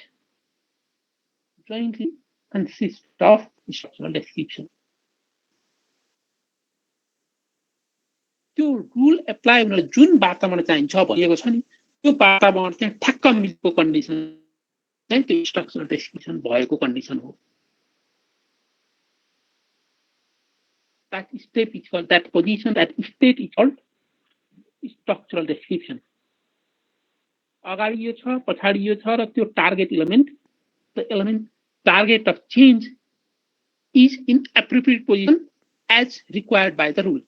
Speaker 1: jointly consist of structural description. त्यो रुल एप्लाई हुन जुन वातावरण चाहिन्छ भनिएको छ नि त्यो वातावरण चाहिँ ठ्याक्क मिलेको कन्डिसन चाहिँ त्यो स्ट्रक्चरल डेस्क्रिप्सन भएको कन्डिसन हो. That step is called, that position, that state is called structural description. अगाडि यो छ, पछाडि यो छ र त्यो target element, the element target of change is in appropriate position as required by the rule.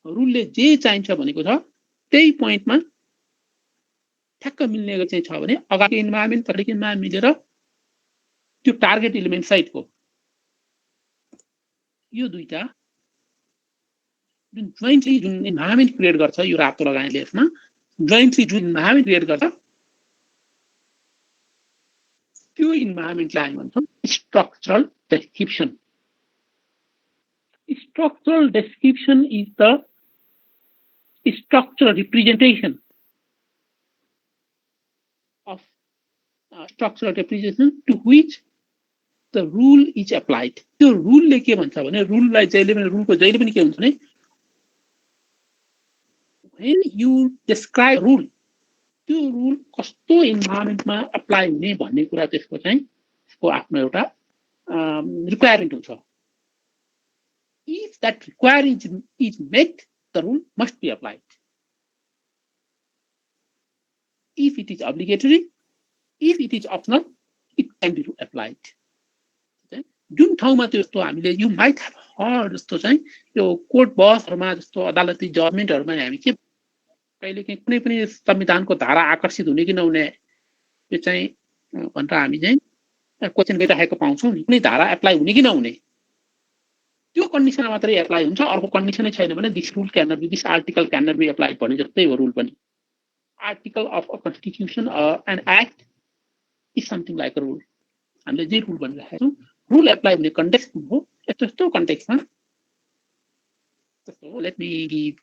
Speaker 1: रुलले जे चाहिन्छ भनेको छ त्यही पोइन्टमा ठ्याक्क मिल्ने चाहिँ छ भने अगाडि इन्भाइरोमेन्ट पछाडिको इन्भाइरोमेन्ट मिलेर त्यो टार्गेट इलिमेन्ट साइडको यो दुईटा जुन जोइन्टली जुन इन्भाइरोमेन्ट क्रिएट गर्छ यो रातो लगाएले यसमा जोइन्टली जुन इन्भाइरोमेन्ट क्रिएट गर्छ त्यो इन्भाइरोमेन्टलाई हामी भन्छौँ structural description. Structural description is the structural representation of structural representation to which the rule is applied. त्यो रुलले के भन्छ भने रुललाई जहिले पनि रुलको जहिले पनि के हुन्छ भने when you describe rule त्यो रुल कस्तो इन्भाइरोमेन्टमा एप्लाई हुने भन्ने कुरा त्यसको चाहिँ त्यसको आफ्नो एउटा रिक्वायरमेन्ट हुन्छ. If that requirement is met, the rule must be applied. If it is obligatory, if it is optional, it can be applied. जुन ठाउँमा त्यस्तो हामीले you might have heard जस्तो चाहिँ यो कोर्ट बसहरुमा जस्तो अदालती जजमेन्टहरुमा हामी के कहिलेकाहीँ कुनै पनि संविधानको धारा आकर्षित हुने कि नहुने यो चाहिँ भनेर हामी चाहिँ क्वेशन गरिरहेको पाउँछौं नि. कुनै धारा एप्लाई हुने कि नहुने त्यो कन्डिसनमा मात्रै एप्लाई हुन्छ. अर्को कन्डिसनै छैन भने this rule can not be, this article can not be applied भने जस्तै हो रुल पनि. Article of a constitution and act is something like a rule. हामीले जे रुल भनिरहेका छौँ रुल एप्लाई हुने कन्टेक्स्ट हो. यस्तो कन्टेक्स्टमा जस्तो लेट मी गिभ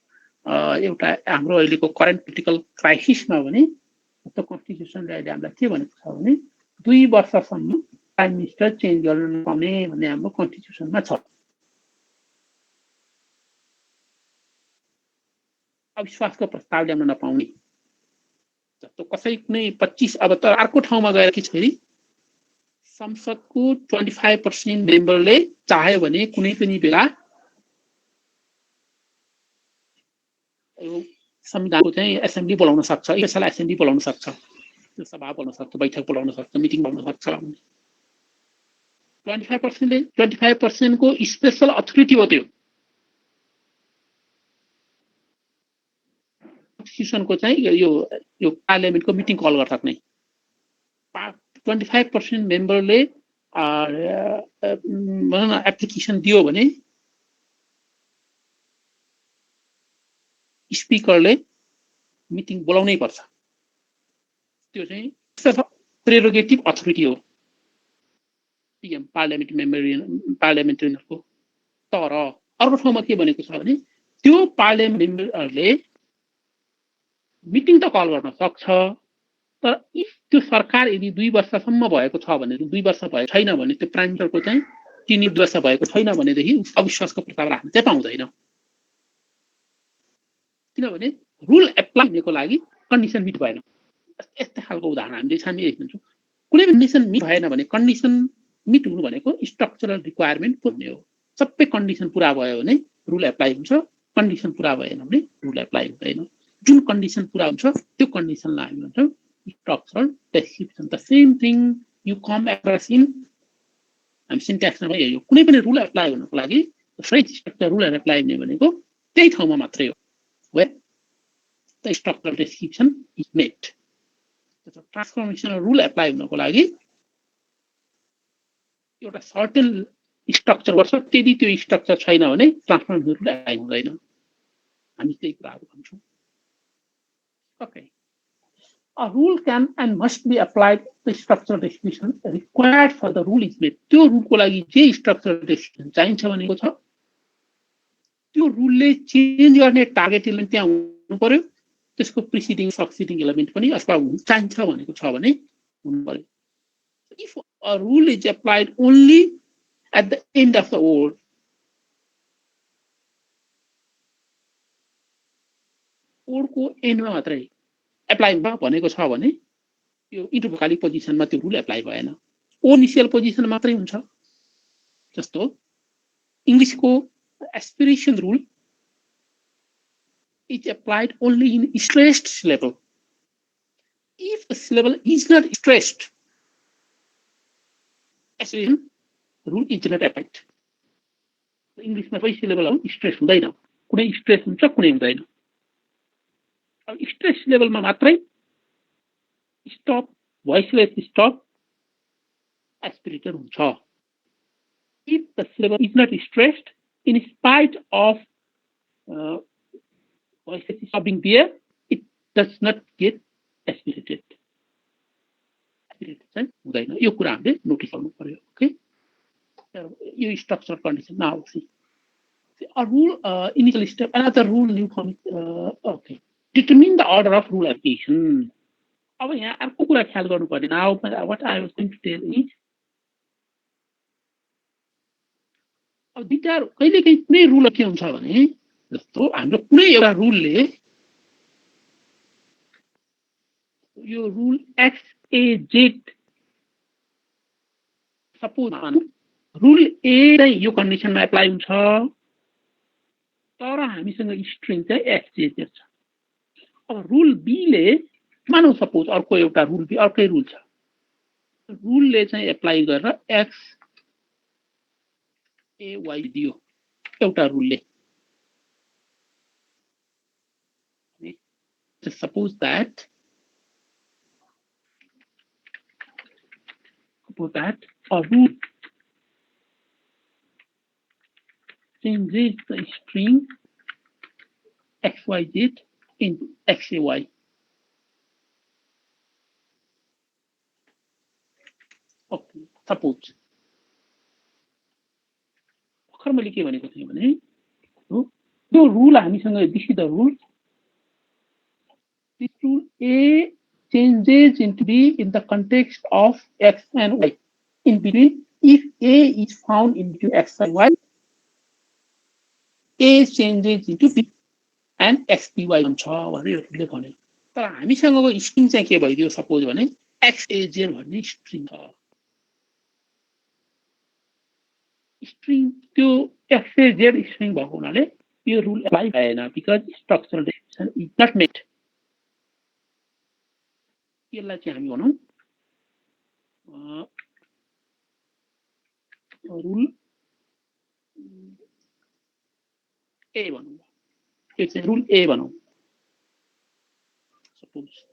Speaker 1: एउटा हाम्रो अहिलेको करेन्ट पोलिटिकल क्राइसिसमा भने जस्तो कन्स्टिट्युसनले अहिले हामीलाई के भनेको छ भने 2 वर्षसम्म प्राइम मिनिस्टर चेन्ज गर्न नपाउने भन्ने हाम्रो कन्स्टिट्युसनमा छ. अविश्वासको प्रस्ताव ल्याउन नपाउने जस्तो कसै कुनै 25 अब त अर्को ठाउँमा गएर के छ फेरि संसदको 25% मेम्बरले चाह्यो भने कुनै पनि बेला संविधानको चाहिँ एसेम्ब्ली बोलाउन सक्छ, स्पेशल एसेम्ब्ली बोलाउन सक्छ, त्यो सभा बोलाउन सक्छ, बैठक बोलाउन सक्छ, मिटिङ बोलाउन सक्छ। 25% को स्पेशल अथोरिटी हो त्यो। कन्स्टिट्युसनको चाहिँ यो पार्लियामेन्टको मिटिङ कल गर्न सक्ने 25% मेम्बरले एप्लिकेसन दियो भने स्पिकरले मिटिङ बोलाउनै पर्छ। त्यो चाहिँ प्रेरोगेटिभ अथोरिटी हो पीएम पार्लियामेन्टेरियनहरुको। तर अर्को ठाउँमा के भनेको छ भने त्यो पार्लियामेन्ट मेम्बरहरुले मिटिङ त कल गर्न सक्छ, तर इफ त्यो सरकार यदि 2 वर्षसम्म भएको छ भने 2 वर्ष भएको छैन भने त्यो प्राइम मिनिस्टरको चाहिँ 3 वर्ष भएको छैन भनेदेखि अविश्वासको प्रस्ताव राख्न चाहिँ पाउँदैन। किनभने रुल एप्लाई हुनको लागि कन्डिसन मिट भएन। यस्तै खालको उदाहरण हामीले सामने हेर्छौँ। कुनै कन्डिसन मिट भएन भने कन्डिसन मिट हुनु भनेको स्ट्रक्चरल रिक्वायरमेन्ट पुर्ने हो। सबै कन्डिसन पुरा भयो भने रुल एप्लाई हुन्छ, कन्डिसन पुरा भएन भने रुल एप्लाई हुँदैन। जुन कन्डिसन पुरा हुन्छ त्यो कन्डिसनलाई हामी भन्छौँ structural description. The same thing you com across in हामी सिन्ट्याक्समा हेर्यो कुनै पनि रुल एप्लाई हुनको लागि फ्रेज स्ट्रक्चर रुल एप्लाई हुने भनेको त्यही ठाउँमा मात्रै हो where the structural description is met. So transformational rule apply हुनको लागि एउटा सर्टेन स्ट्रक्चर गर्छ, त्यदि त्यो स्ट्रक्चर छैन भने ट्रान्सफर्मेसन रुल एप्लाई हुँदैन। हामी त्यही कुराहरु भन्छौँ। Okay. A rule can and must be applied the structural description required for the rule is made. त्यो रुलको लागि जे स्ट्रक्चरल डेस्क्रिप्सन चाहिन्छ भनेको छ त्यो रुलले चेन्ज गर्ने टार्गेट एलिमेन्ट त्यहाँ हुनु पर्यो, त्यसको प्रिसिडिङ सक्सिडिङ एलिमेन्ट पनि अथवा चाहिन्छ भनेको छ भने हुनु पर्यो। If a rule is applied only at the end of the word, वर्डको एन्डमा मात्रै एप्लाई हुन्छ भनेको छ भने यो इन्टरभोकालिक पोजिसनमा त्यो रुल एप्लाई भएन। ओनिसियल पोजिसन मात्रै हुन्छ। जस्तो इङ्ग्लिसको aspiration rule is applied only in stressed syllable. If the syllable is not stressed, aspiration rule is not applied. English मा सबै syllable स्ट्रेस हुँदैन, कुनै स्ट्रेस हुन्छ कुनै हुँदैन। अब स्ट्रेस लेभलमा मात्रै स्टप voiceless stop aspirated हुन्छ। If the syllable is not stressed, in spite of voices stopping there, it does not get aspirated. Aspirated चाहिँ हुँदैन। यो कुरा हामीले नोटिस गर्नु पर्यो। ओके, यो structure condition now see a rule initial step another rule new form okay determine the order of rule application. अब यहाँ अर्को कुरा ख्याल गर्नु पर्ने now what I was going to tell is अब दुईटा कहिलेकाहीँ कुनै रुल के हुन्छ भने जस्तो हाम्रो कुनै एउटा रुलले यो रुल XAZ सपोज रुल ए चाहिँ यो कन्डिसनमा एप्लाई हुन्छ, तर हामीसँग स्ट्रिङ चाहिँ XJZ छ। अब रुल बी ले मानौ सपोज अर्को एउटा रुल बी अर्कै रुल छ, रुलले चाहिँ एप्लाई गरेर XAY दियो एउटा रुलले। suppose that a rule changes the string XYZ into XAY. Okay, suppose भर्खर मैले के भनेको थिएँ भने यो रुल हामीसँग this is the rule, this rule A changes into B in the context of X and Y. In between, if A is found in between X and Y, A changes into B and XBY हुन्छ भनेर यो रुलले भन्यो। तर हामीसँगको स्ट्रिङ चाहिँ के भइदियो सपोज भने XAZ भन्ने स्ट्रिङ छ। स्ट्रिङ त्यो XAZ स्ट्रिङ भएको हुनाले यो रुल एप्लाई भएन because structural definition is not met यसलाई चाहिँ हामी भनौँ रुल ए भनौँ यो चाहिँ रुल ए भनौँ सपोज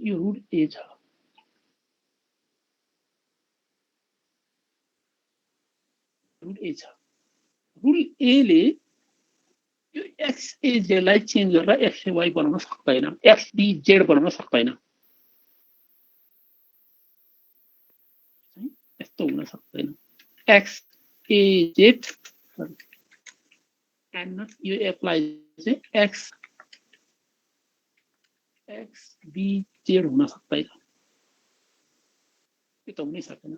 Speaker 1: यो रुल ए छ रुल ए छ रुल ए ले यो एक्सएजेडलाई चेन्ज गरेर एक्सएवाई बनाउन सक्दैन एक्सबीजेड बनाउन सक्दैन यस्तो हुन सक्दैन एक्सएजेड एन्ड यो एप्लाई चाहिँ एक्सबीजेड हुन सक्दैन यो त हुनै सक्दैन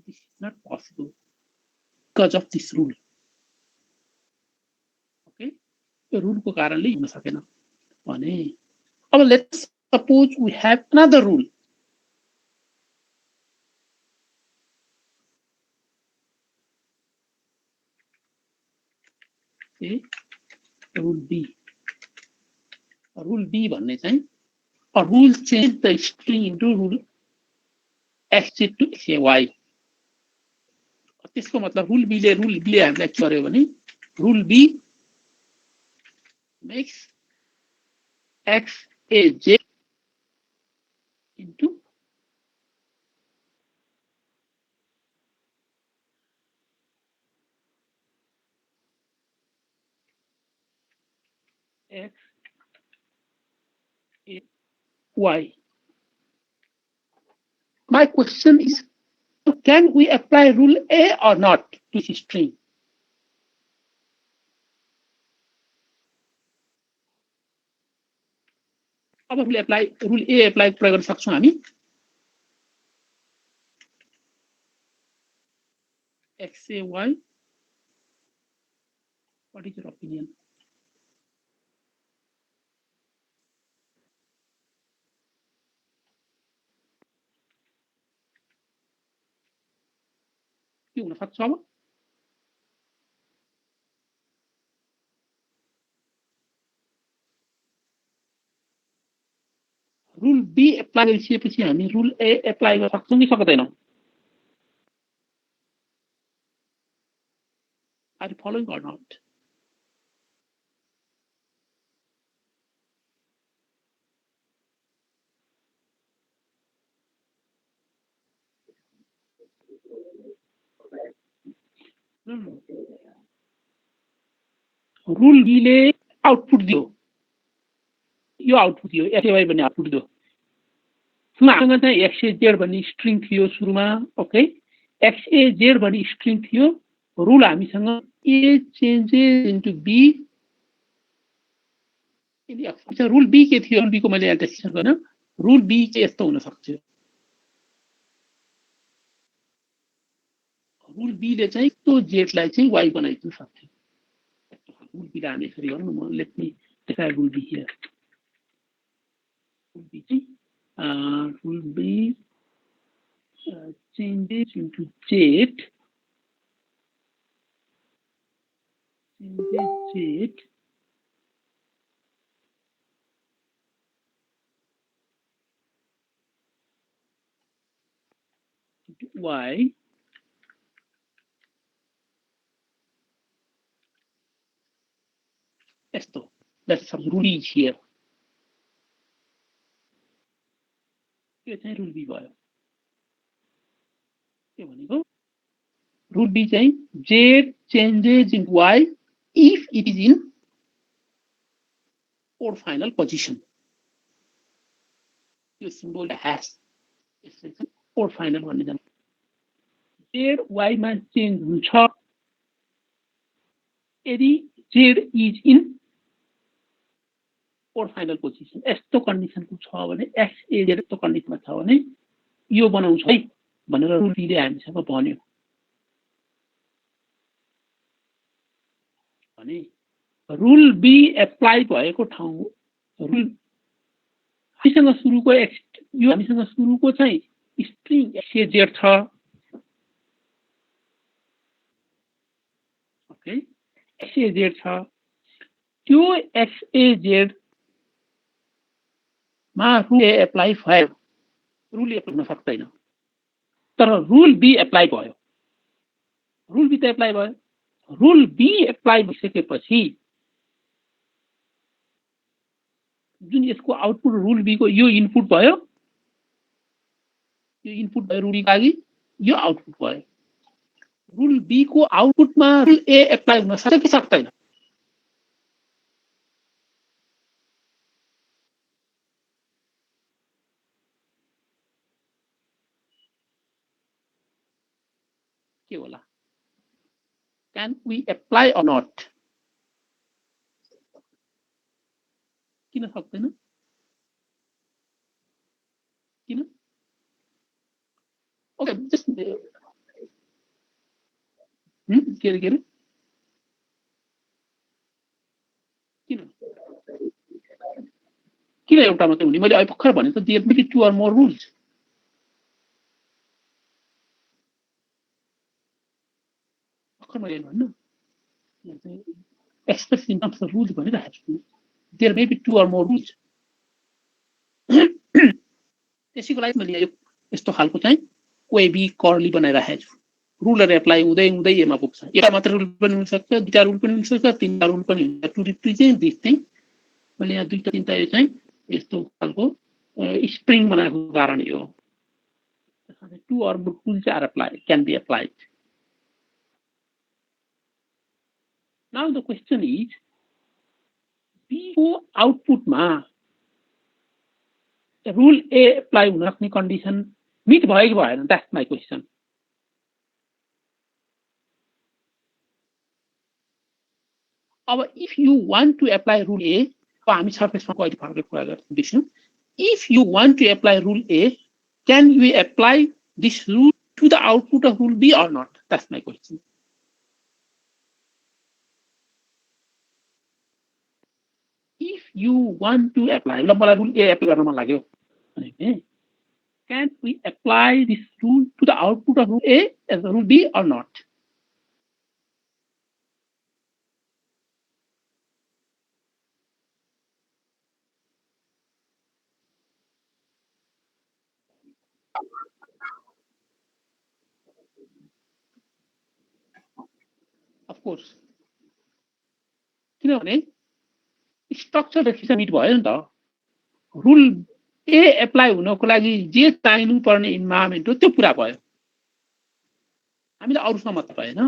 Speaker 1: this is not possible because of this rule okay यो रुलको कारणले हुन सकेन भने अब let's suppose we have another rule rule B भन्ने चाहिँ a rule change the string into rule x to y त्यसको मतलब रुल बी ले हामीलाई के गर्यो भने rule B makes x a j into x a y. My question is, can we apply rule A or not to this string? अब रुल ए एप्लाई प्रयोग गर्न सक्छौं हामी x a y. What is your opinion? के हुन सक्छ अब रुल बी एप्लाई गरिसकेपछि हामी रुल ए एप्लाई गर्न सक्छौं कि सक्दैनौं Are you following or not? Rule B ले आउटपुट दियो यो आउटपुट दियो एसएवाई भन्ने आउटपुट दियो हामीसँग चाहिँ एक्सएजेड भन्ने स्ट्रिङ थियो सुरुमा ओके एक्सएजेड भन्ने स्ट्रिङ थियो रुल हामीसँग A changes into B rule B के थियो रुल बी को मैले यहाँ डिस्कस गर्न रुल बी चाहिँ यस्तो हुन सक्छ रुल बी ले चाहिँ त्यो जेडलाई चाहिँ वाइ बनाइदिन सक्छ रुल बी लाई हामी यसरी गरौँ न let me define rule B here rule B चाहिँ rule B changes into z into y esto that's some rule here यो चाहिँ रुल बी भयो के भनेको रुल बी चाहिँ z changes in y if it is in or final position यो सिम्बल has यसले चाहिँ or final भन्ने जान्छ z y मा चेन्ज हुन्छ यदि z is in or final position यस्तो कन्डिसनको छ भने x a z यस्तो कन्डिसनमा छ भने यो बनाउँछ है भनेर रुल बी ले हामीसँग भन्यो भने रुल बी एप्लाई भएको ठाउँ रुल हामीसँग सुरुको यो हामीसँग सुरुको चाहिँ स्ट्रिङ XAZ छ ओके XAZ छ त्यो XAZ मा रुल A एप्लाई भयो रुल A हुन सक्दैन तर रुल B एप्लाई भयो रुल B त एप्लाई भयो रुल B एप्लाई भइसकेपछि जुन यसको आउटपुट रुल B को यो इनपुट भयो रुल A लागि यो आउटपुट भयो रुल B को आउटपुटमा रुल A एप्लाई हुन सक्छ कि सक्दैन के होला can we apply or not किन सक्दैन किन ओके जस्ट के अरे किन किन एउटा मात्रै हुने मैले अहिले भर्खर भने त there may be 2 or more rules भर्खर मैले भन्नु express in terms of rules भनिरहेको छु there may be 2 or more rules त्यसैको लागि मैले यो यस्तो खालको चाहिँ OAB कर्ली बनाइरहेको छु रुलहरु एप्लाई हुँदै हुँदै एमा पुग्छ एउटा मात्र रुल पनि हुन सक्छ दुईटा रुल पनि हुन सक्छ तीनटा रुल पनि हुन्छ टु रिप्रेजेन्ट दिस थिङ मैले यहाँ दुईटा तीनटा यो चाहिँ यस्तो खालको स्प्रिङ बनाएको कारण यो 2 or more rules are applied can be applied now the question is B को आउटपुट मा रुल A एप्लाई हुन सक्ने कन्डिसन मिट भयो कि भएन द्याट्स माइ क्वेशन अब if you want to apply rule A हामी सर्फेसमा कहिले फरक कुरा गर्छौं if you want to apply rule A can we apply this rule to the output of rule B or not that's my question if you want to apply मलाई rule A एप्लाई गर्न मन लाग्यो भने can we apply this rule to the output of rule A as rule B or not of course किनभने स्ट्रक्चर डेफिनेसन मिट भयो नि त रुल A एप्लाई हुनको लागि जे चाहिनु पर्ने इन्भाइरोमेन्ट हो त्यो पुरा भयो हामीले अरुसँग मात्र भएन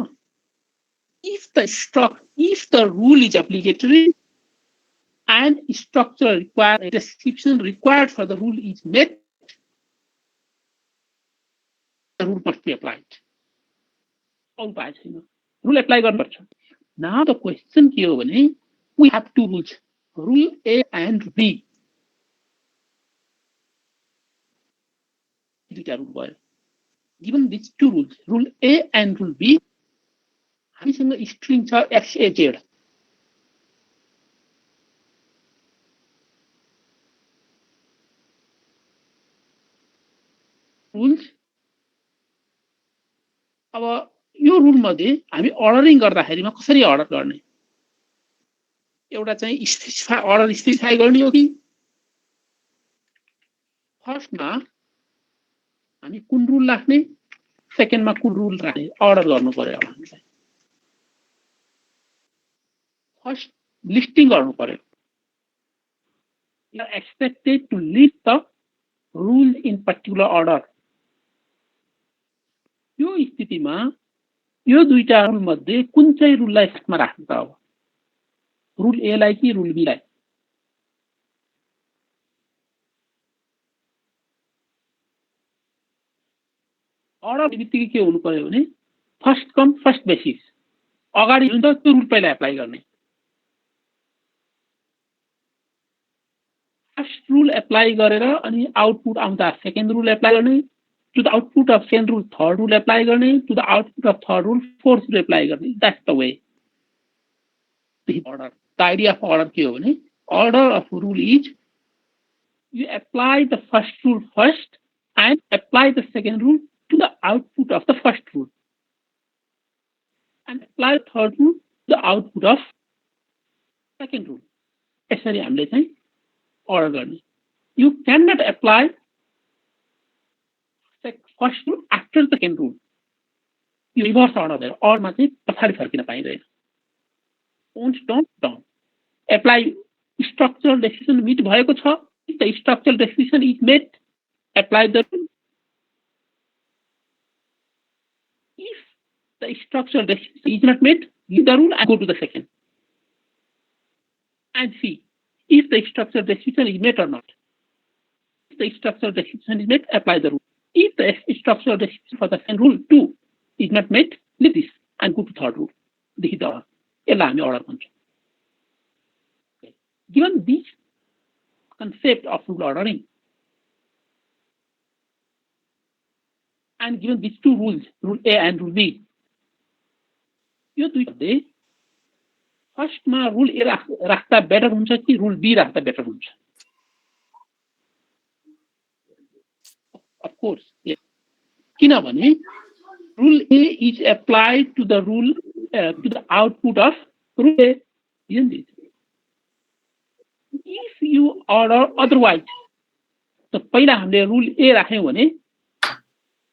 Speaker 1: if the rule is applicatory and structure required description required for the rule is met the rule must be applied all पाए छैन रुल एप्लाई गर्नुपर्छ now the question के हो भने we have two rules rule A and B दुईटा रुल भयो given these two rules rule A and rule B हामीसँग स्ट्रिङ छ XAZ रुल्स अब यो रुल मध्ये हामी अर्डरिङ गर्दाखेरिमा कसरी अर्डर गर्ने एउटा चाहिँ स्पेसिफाई अर्डर स्पेसिफाई गर्ने हो कि फर्स्टमा हामी कुन रुल राख्ने सेकेन्डमा कुन रुल राख्ने अर्डर गर्नु पर्यो हामीलाई फर्स्ट लिस्टिङ गर्नु पर्यो you are expected to list the rules in particular order यो स्थितिमा यो दुईटा रुल मध्ये कुन चाहिँ रुललाई फर्स्टमा राख्नु त अब रुल A लाई कि रुल B लाई अर्डर बित्तिकै के हुनु पर्यो भने फर्स्ट कम फर्स्ट बेसिस अगाडि हुन्छ त्यो रुल पहिला एप्लाई गर्ने फर्स्ट रुल एप्लाई गरेर अनि आउटपुट आउँदा सेकेन्ड रुल एप्लाई गर्ने to the output of second rule third rule apply गर्ने to the output of third rule fourth rule apply गर्ने that's the way the order the idea of order के हो भने order of rule is you apply the first rule first and apply the second rule to the output of the first rule and apply the third rule to the output of second rule. यसरी हामीले चाहिँ order गर्ने. You cannot apply the first rule after the second rule. You reverse order there. Or मा चाहिँ पछाडी फर्किन पाइदैन. Once done. Apply structural decision meet भएको छ. If the structural decision is met, apply the rule. If the structural decision is not met, leave the rule and go to the second. And see if the structural decision is met or not. If the structural decision is met, apply the rule. If the structural decision for the second rule 2 is not met, leave this and go to third rule. This is the order. यसलाई हामी order भन्छौँ. Given this concept of rule ordering and given these two rules, rule A and rule B, यो दुईले फर्स्टमा रुल ए राख्दा बेटर हुन्छ कि रुल बी राख्दा बेटर हुन्छ? Of course, yes. किनभने rule A is applied to the rule to the output of rule A, isn't it? If you order otherwise, तो पहिला हामीले rule A राख्यौं भने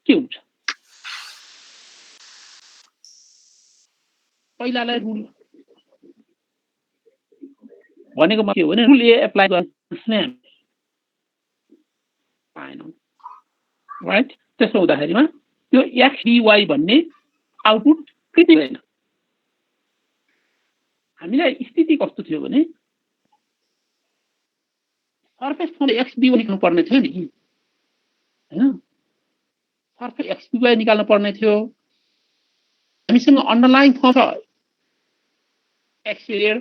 Speaker 1: के हुन्छ? पहिलालाई rule भनेको के हो भने rule A apply गर्ने पाएनौं, right? त्यसो हुँदाखेरिमा त्यो x dy भन्ने आउटपुट कृति छैन. हामीलाई स्थिति कस्तो थियो भने सर्फेस फर्म x dy निकाल्नु पर्ने थियो नि, हैन? सर्फेस x dy निकाल्नु पर्ने थियो. हामीसँग अन्डरलाइन फर्म छ x स्क्वायर.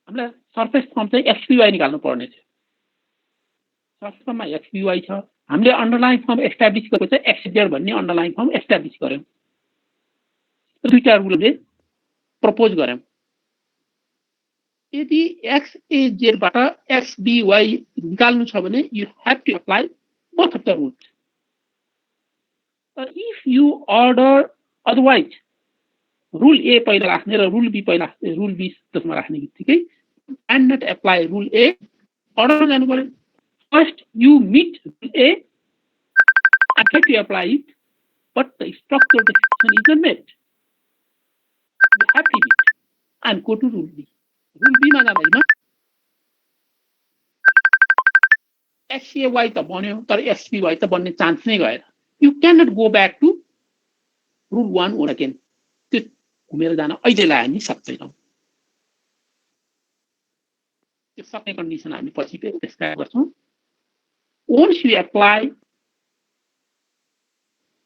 Speaker 1: हामीलाई सर्फेस फर्म चाहिँ x dy निकाल्नु पर्ने थियो. सर्फेस फर्ममा x dy छ. हामीले अन्डरलाइन फर्म एस्टाब्लिश गरेको चाहिँ x z भन्ने अन्डरलाइन फर्म एस्टाब्लिश गर्यौं. दुईटा रुलले प्रपोज गर्यौं. यदि x a z बाट x dy निकाल्नु छ भने you have to apply both of the rules. But if you order otherwise, rule A पहिला राख्ने र rule B पहिला rule B त्यसमा राख्ने बित्तिकै and not apply rule A, order जानु पर्यो. First you meet rule A and try to apply it, but the structural decision is not met. You have to meet and go to rule B. Rule B मा जाँदैमा XAY त बन्यो तर XBY त बन्ने चान्स नै गएन. You cannot go back to rule 1 or again. त्यो घुमेर जान अहिलेलाई हामी सक्दैनौँ. त्यो सक्ने कन्डिसन हामी पछि डिस्क्राइब गर्छौं. Once you apply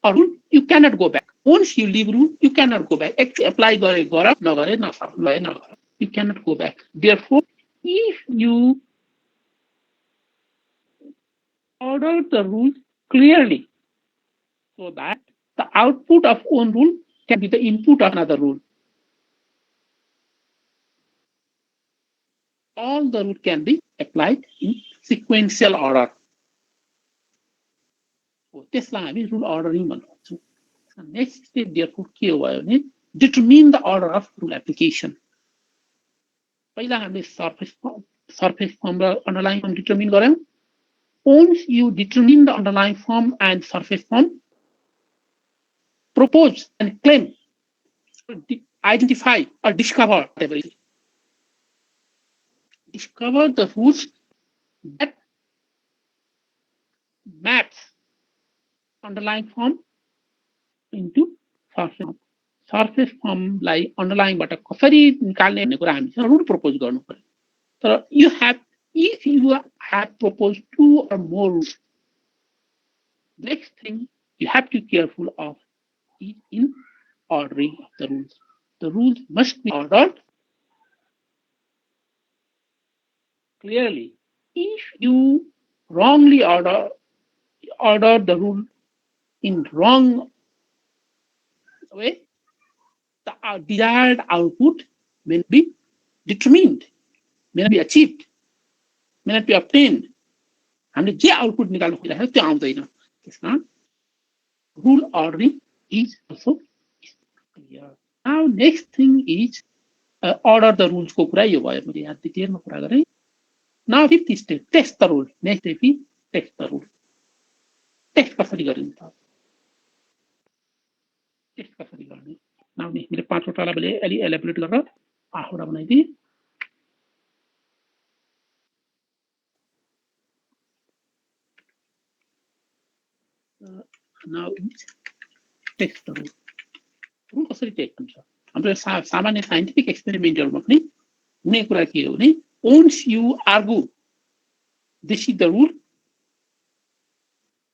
Speaker 1: a rule, you cannot go back. Once you leave rule, you cannot go back. Apply गरे गर नगरे नगरे नगरे. You cannot go back. Therefore, if you order the rules clearly so that the output of one rule can be the input of another rule, all the rules can be applied in sequential order. So त्यसलाई हामी rule ordering भन्छौं. Next step therefore के हो भने determine the order of rule application. पहिला हामीले surface form र underlying form determine गर्यौं. Once you determine the underlying form and surface form, propose and claim, identify or discover whatever it is. Discover the rules that maps underlying form into surface form. Surface form like underlying बाट कसरी निकाल्ने भन्ने कुरा हामीसँग रुल प्रपोज गर्नु पर्यो. तर if you have proposed 2 or more rules, next thing you have to be careful of is in ordering of the rules. The rules must be ordered clearly. If you wrongly order the rule in wrong way, the desired output may be determined. may not be achieved, may not be obtained. हामीले जे आउटपुट निकाल्नु खोजिरहेको त्यो आउँदैन. त्यसकारण rule ordering is also clear. Now next thing is order the rules को कुरा यो भयो. मैले यहाँ डिटेलमा कुरा गरेँ. Now fifth step, test the rule. Next step is test the rule. Test कसरी गरिन्छ? टेस्ट कसरी गर्ने? Now मैले पाँचवटालाई मैले अलि एलाबोरेट गरेर आठवटा बनाइदिएँ. Now test the rule. rule कसरी टेस्ट हुन्छ? हाम्रो सामान्य साइन्टिफिक एक्सपेरिमेन्टहरुमा पनि हुने कुरा के हो भने once you argue this is the rule,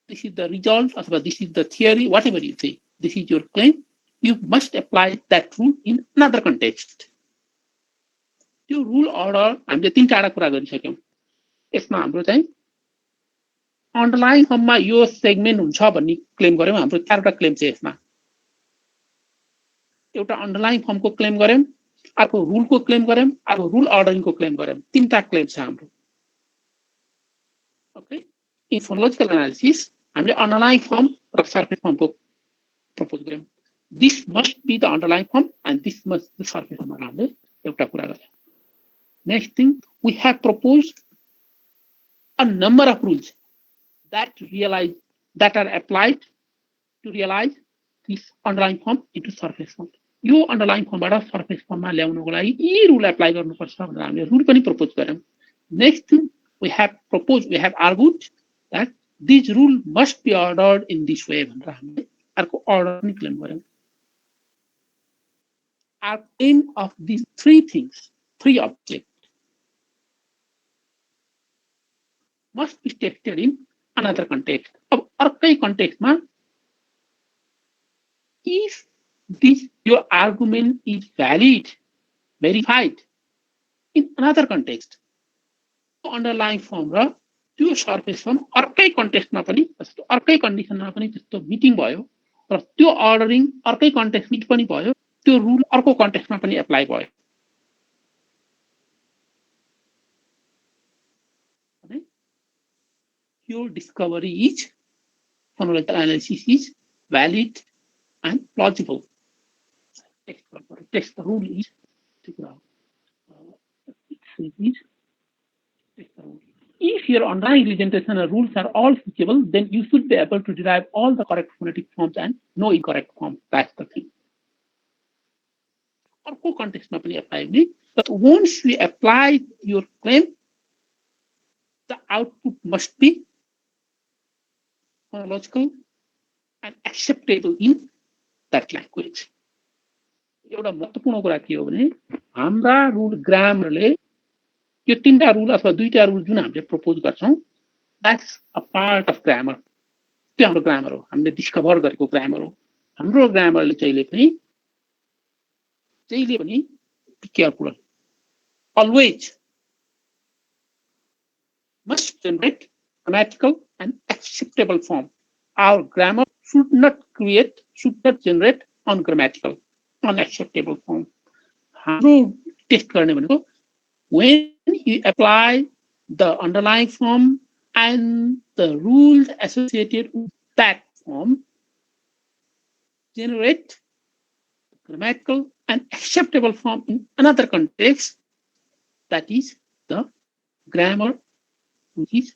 Speaker 1: this is the result, अथवा this is the theory, whatever you say, this is your claim, you must apply that rule in another context. त्यो rule order हामीले तीनटा कुरा गरिसक्यौं. यसमा हाम्रो चाहिँ अन्डरलाइन फर्ममा यो सेगमेन्ट हुन्छ भन्ने क्लेम गर्यौं. हाम्रो चारवटा क्लेम छ यसमा. एउटा अन्डरलाइन फर्मको क्लेम गर्यौं, अर्को रुलको क्लेम गर्यौं, अर्को रुल अर्डरिङको क्लेम गर्यौं. तीनटा क्लेम छ हाम्रो. ओके, इन फोनोलोजिकल एनालिसिस हामीले अन्डरलाइन फर्म र सर्फेस फर्मको प्रपोज गर्यौं. This must be the underline form and this must the surface form. हामीले एउटा कुरा गर्यौं. Next thing, we have proposed a number of rules that are applied to realize this underlying form into surface form. यो underlying formबाट surface formमा ल्याउनको लागि यी rule apply गर्नुपर्छ भनेर हामीले rule पनि propose गर्यौं. Next thing, we have argued that this rule must be ordered in this way भनेर हामीले अर्को order पनि claim गर्यौं. Our aim of these three things, three objects, must be tested in another context. अब अर्कै कन्टेक्स्टमा if this your argument is valid, verified in another context, underlying form र त्यो सर्फेस फर्म अर्कै कन्टेक्स्टमा पनि अर्कै कन्डिसनमा पनि त्यस्तो मिटिङ भयो र त्यो अर्डरिङ अर्कै कन्टेक्स्ट मिट पनि भयो, त्यो रुल अर्को कन्टेक्स्टमा पनि एप्लाई भयो. Your discovery is, phonological analysis is valid and plausible. Text the rule is figure out. If your underlying representation and rules are all feasible, then you should be able to derive all the correct phonetic forms and no incorrect forms. That's the thing. Or context apply. But once we apply your claim, the output must be phonological and acceptable in that language. एउटा महत्त्वपूर्ण कुरा के हो भने हाम्रा रुल ग्रामरले यो तीनटा रुल अथवा दुईटा रुल जुन हामीले प्रपोज गर्छौं, that's a part of grammar. त्यो हाम्रो ग्रामर हो, हामीले डिस्कभर गरेको ग्रामर हो. हाम्रो ग्रामरले जहिले पनि be careful, always must generate grammatical and acceptable form. Our grammar should not generate ungrammatical, unacceptable form. हाम्रो टेस्ट गर्ने भनेको when you apply the underlying form and the rules associated with that form generate grammatical and acceptable form in another context, that is the grammar which is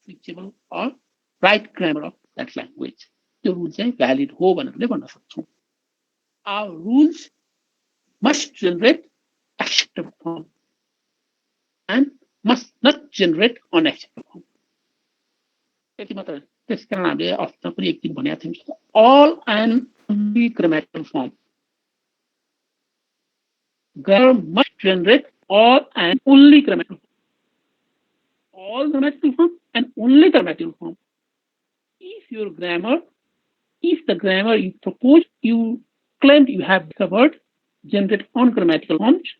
Speaker 1: flexible or right grammar of that language. The rules are valid ho भनेर भन्न सक्छौं. Our rules must generate acceptable form and must not generate unacceptable form. त्यति मात्र. त्यसकारण हामीले अस्ति पनि एक दिन भनेको थियौं, all and only grammatical form. Grammar must generate all and only grammatical form. All grammatical form and only grammatical form. If the grammar you propose, you claimed you have discovered, generate ungrammatical forms,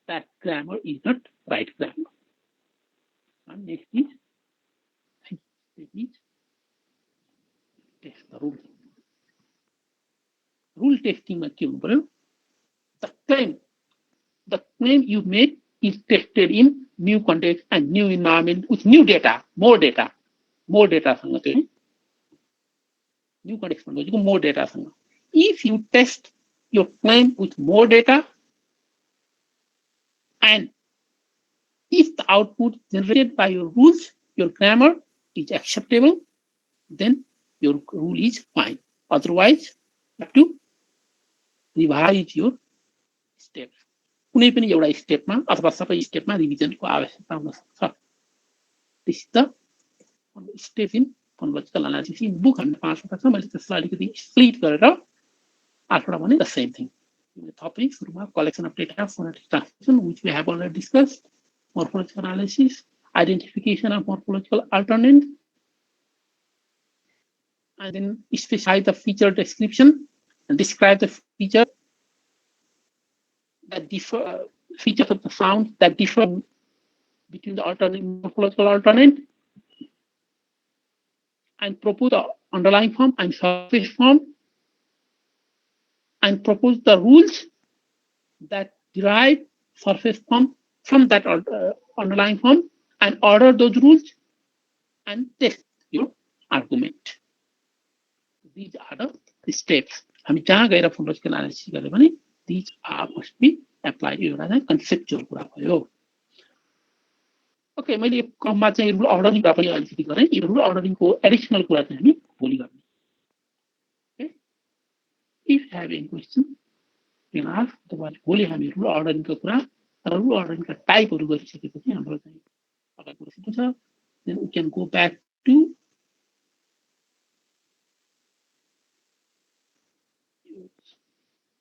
Speaker 1: that grammar is not right grammar. And next is test the rule. Rule testing में क्यों बोले? The claim the claim you made is tested in new context and new environment with new data, more data सँग त्यो new context खोजेको more data सँग. If you test your claim with more data and if the output generated by your rules, your grammar is acceptable, then your rule is fine. Otherwise, you have to revise your steps. कुनै पनि एउटा स्टेपमा अथवा सबै स्टेपमा रिभिजनको आवश्यकता हुन सक्छ. This is the step in phonological analysis. In book हामीले 5 वटा छ, मैले त्यसलाई अलिकति स्प्लिट गरेर 8 वटा भने the same thing. Topics, collection of data, phonetic transcription, which we have already discussed, morphological analysis, identification of morphological alternate, and then specify the feature description and describe the feature that differ, features of the sound that differ between the alternate morphological alternate, and propose the underlying form and surface form, and propose the rules that derive surface form from that underlying form, and order those rules and test your argument. These are the steps. हामी जहाँ गएर फोनोलॉजिकल एनालिसिस गर्यो भने these are must be applied. यो एउटा चाहिँ कन्सेप्चुअल कुरा भयो. ओके, मैले यो क्रममा चाहिँ रुल अर्डरिङ पनि अलिकति गरेँ. यो रुल अर्डरिङको एडिसनल कुरा चाहिँ हामी भोलि गर्ने. Okay, if have any question you can ask. तपाईहरुले भोलि हामी रुल अर्डरिङको कुरा र रुल अर्डरिङका टाइपहरु गरिसकेपछि हाम्रो चाहिँ अगाडिको सिधै छ. Then we can go back to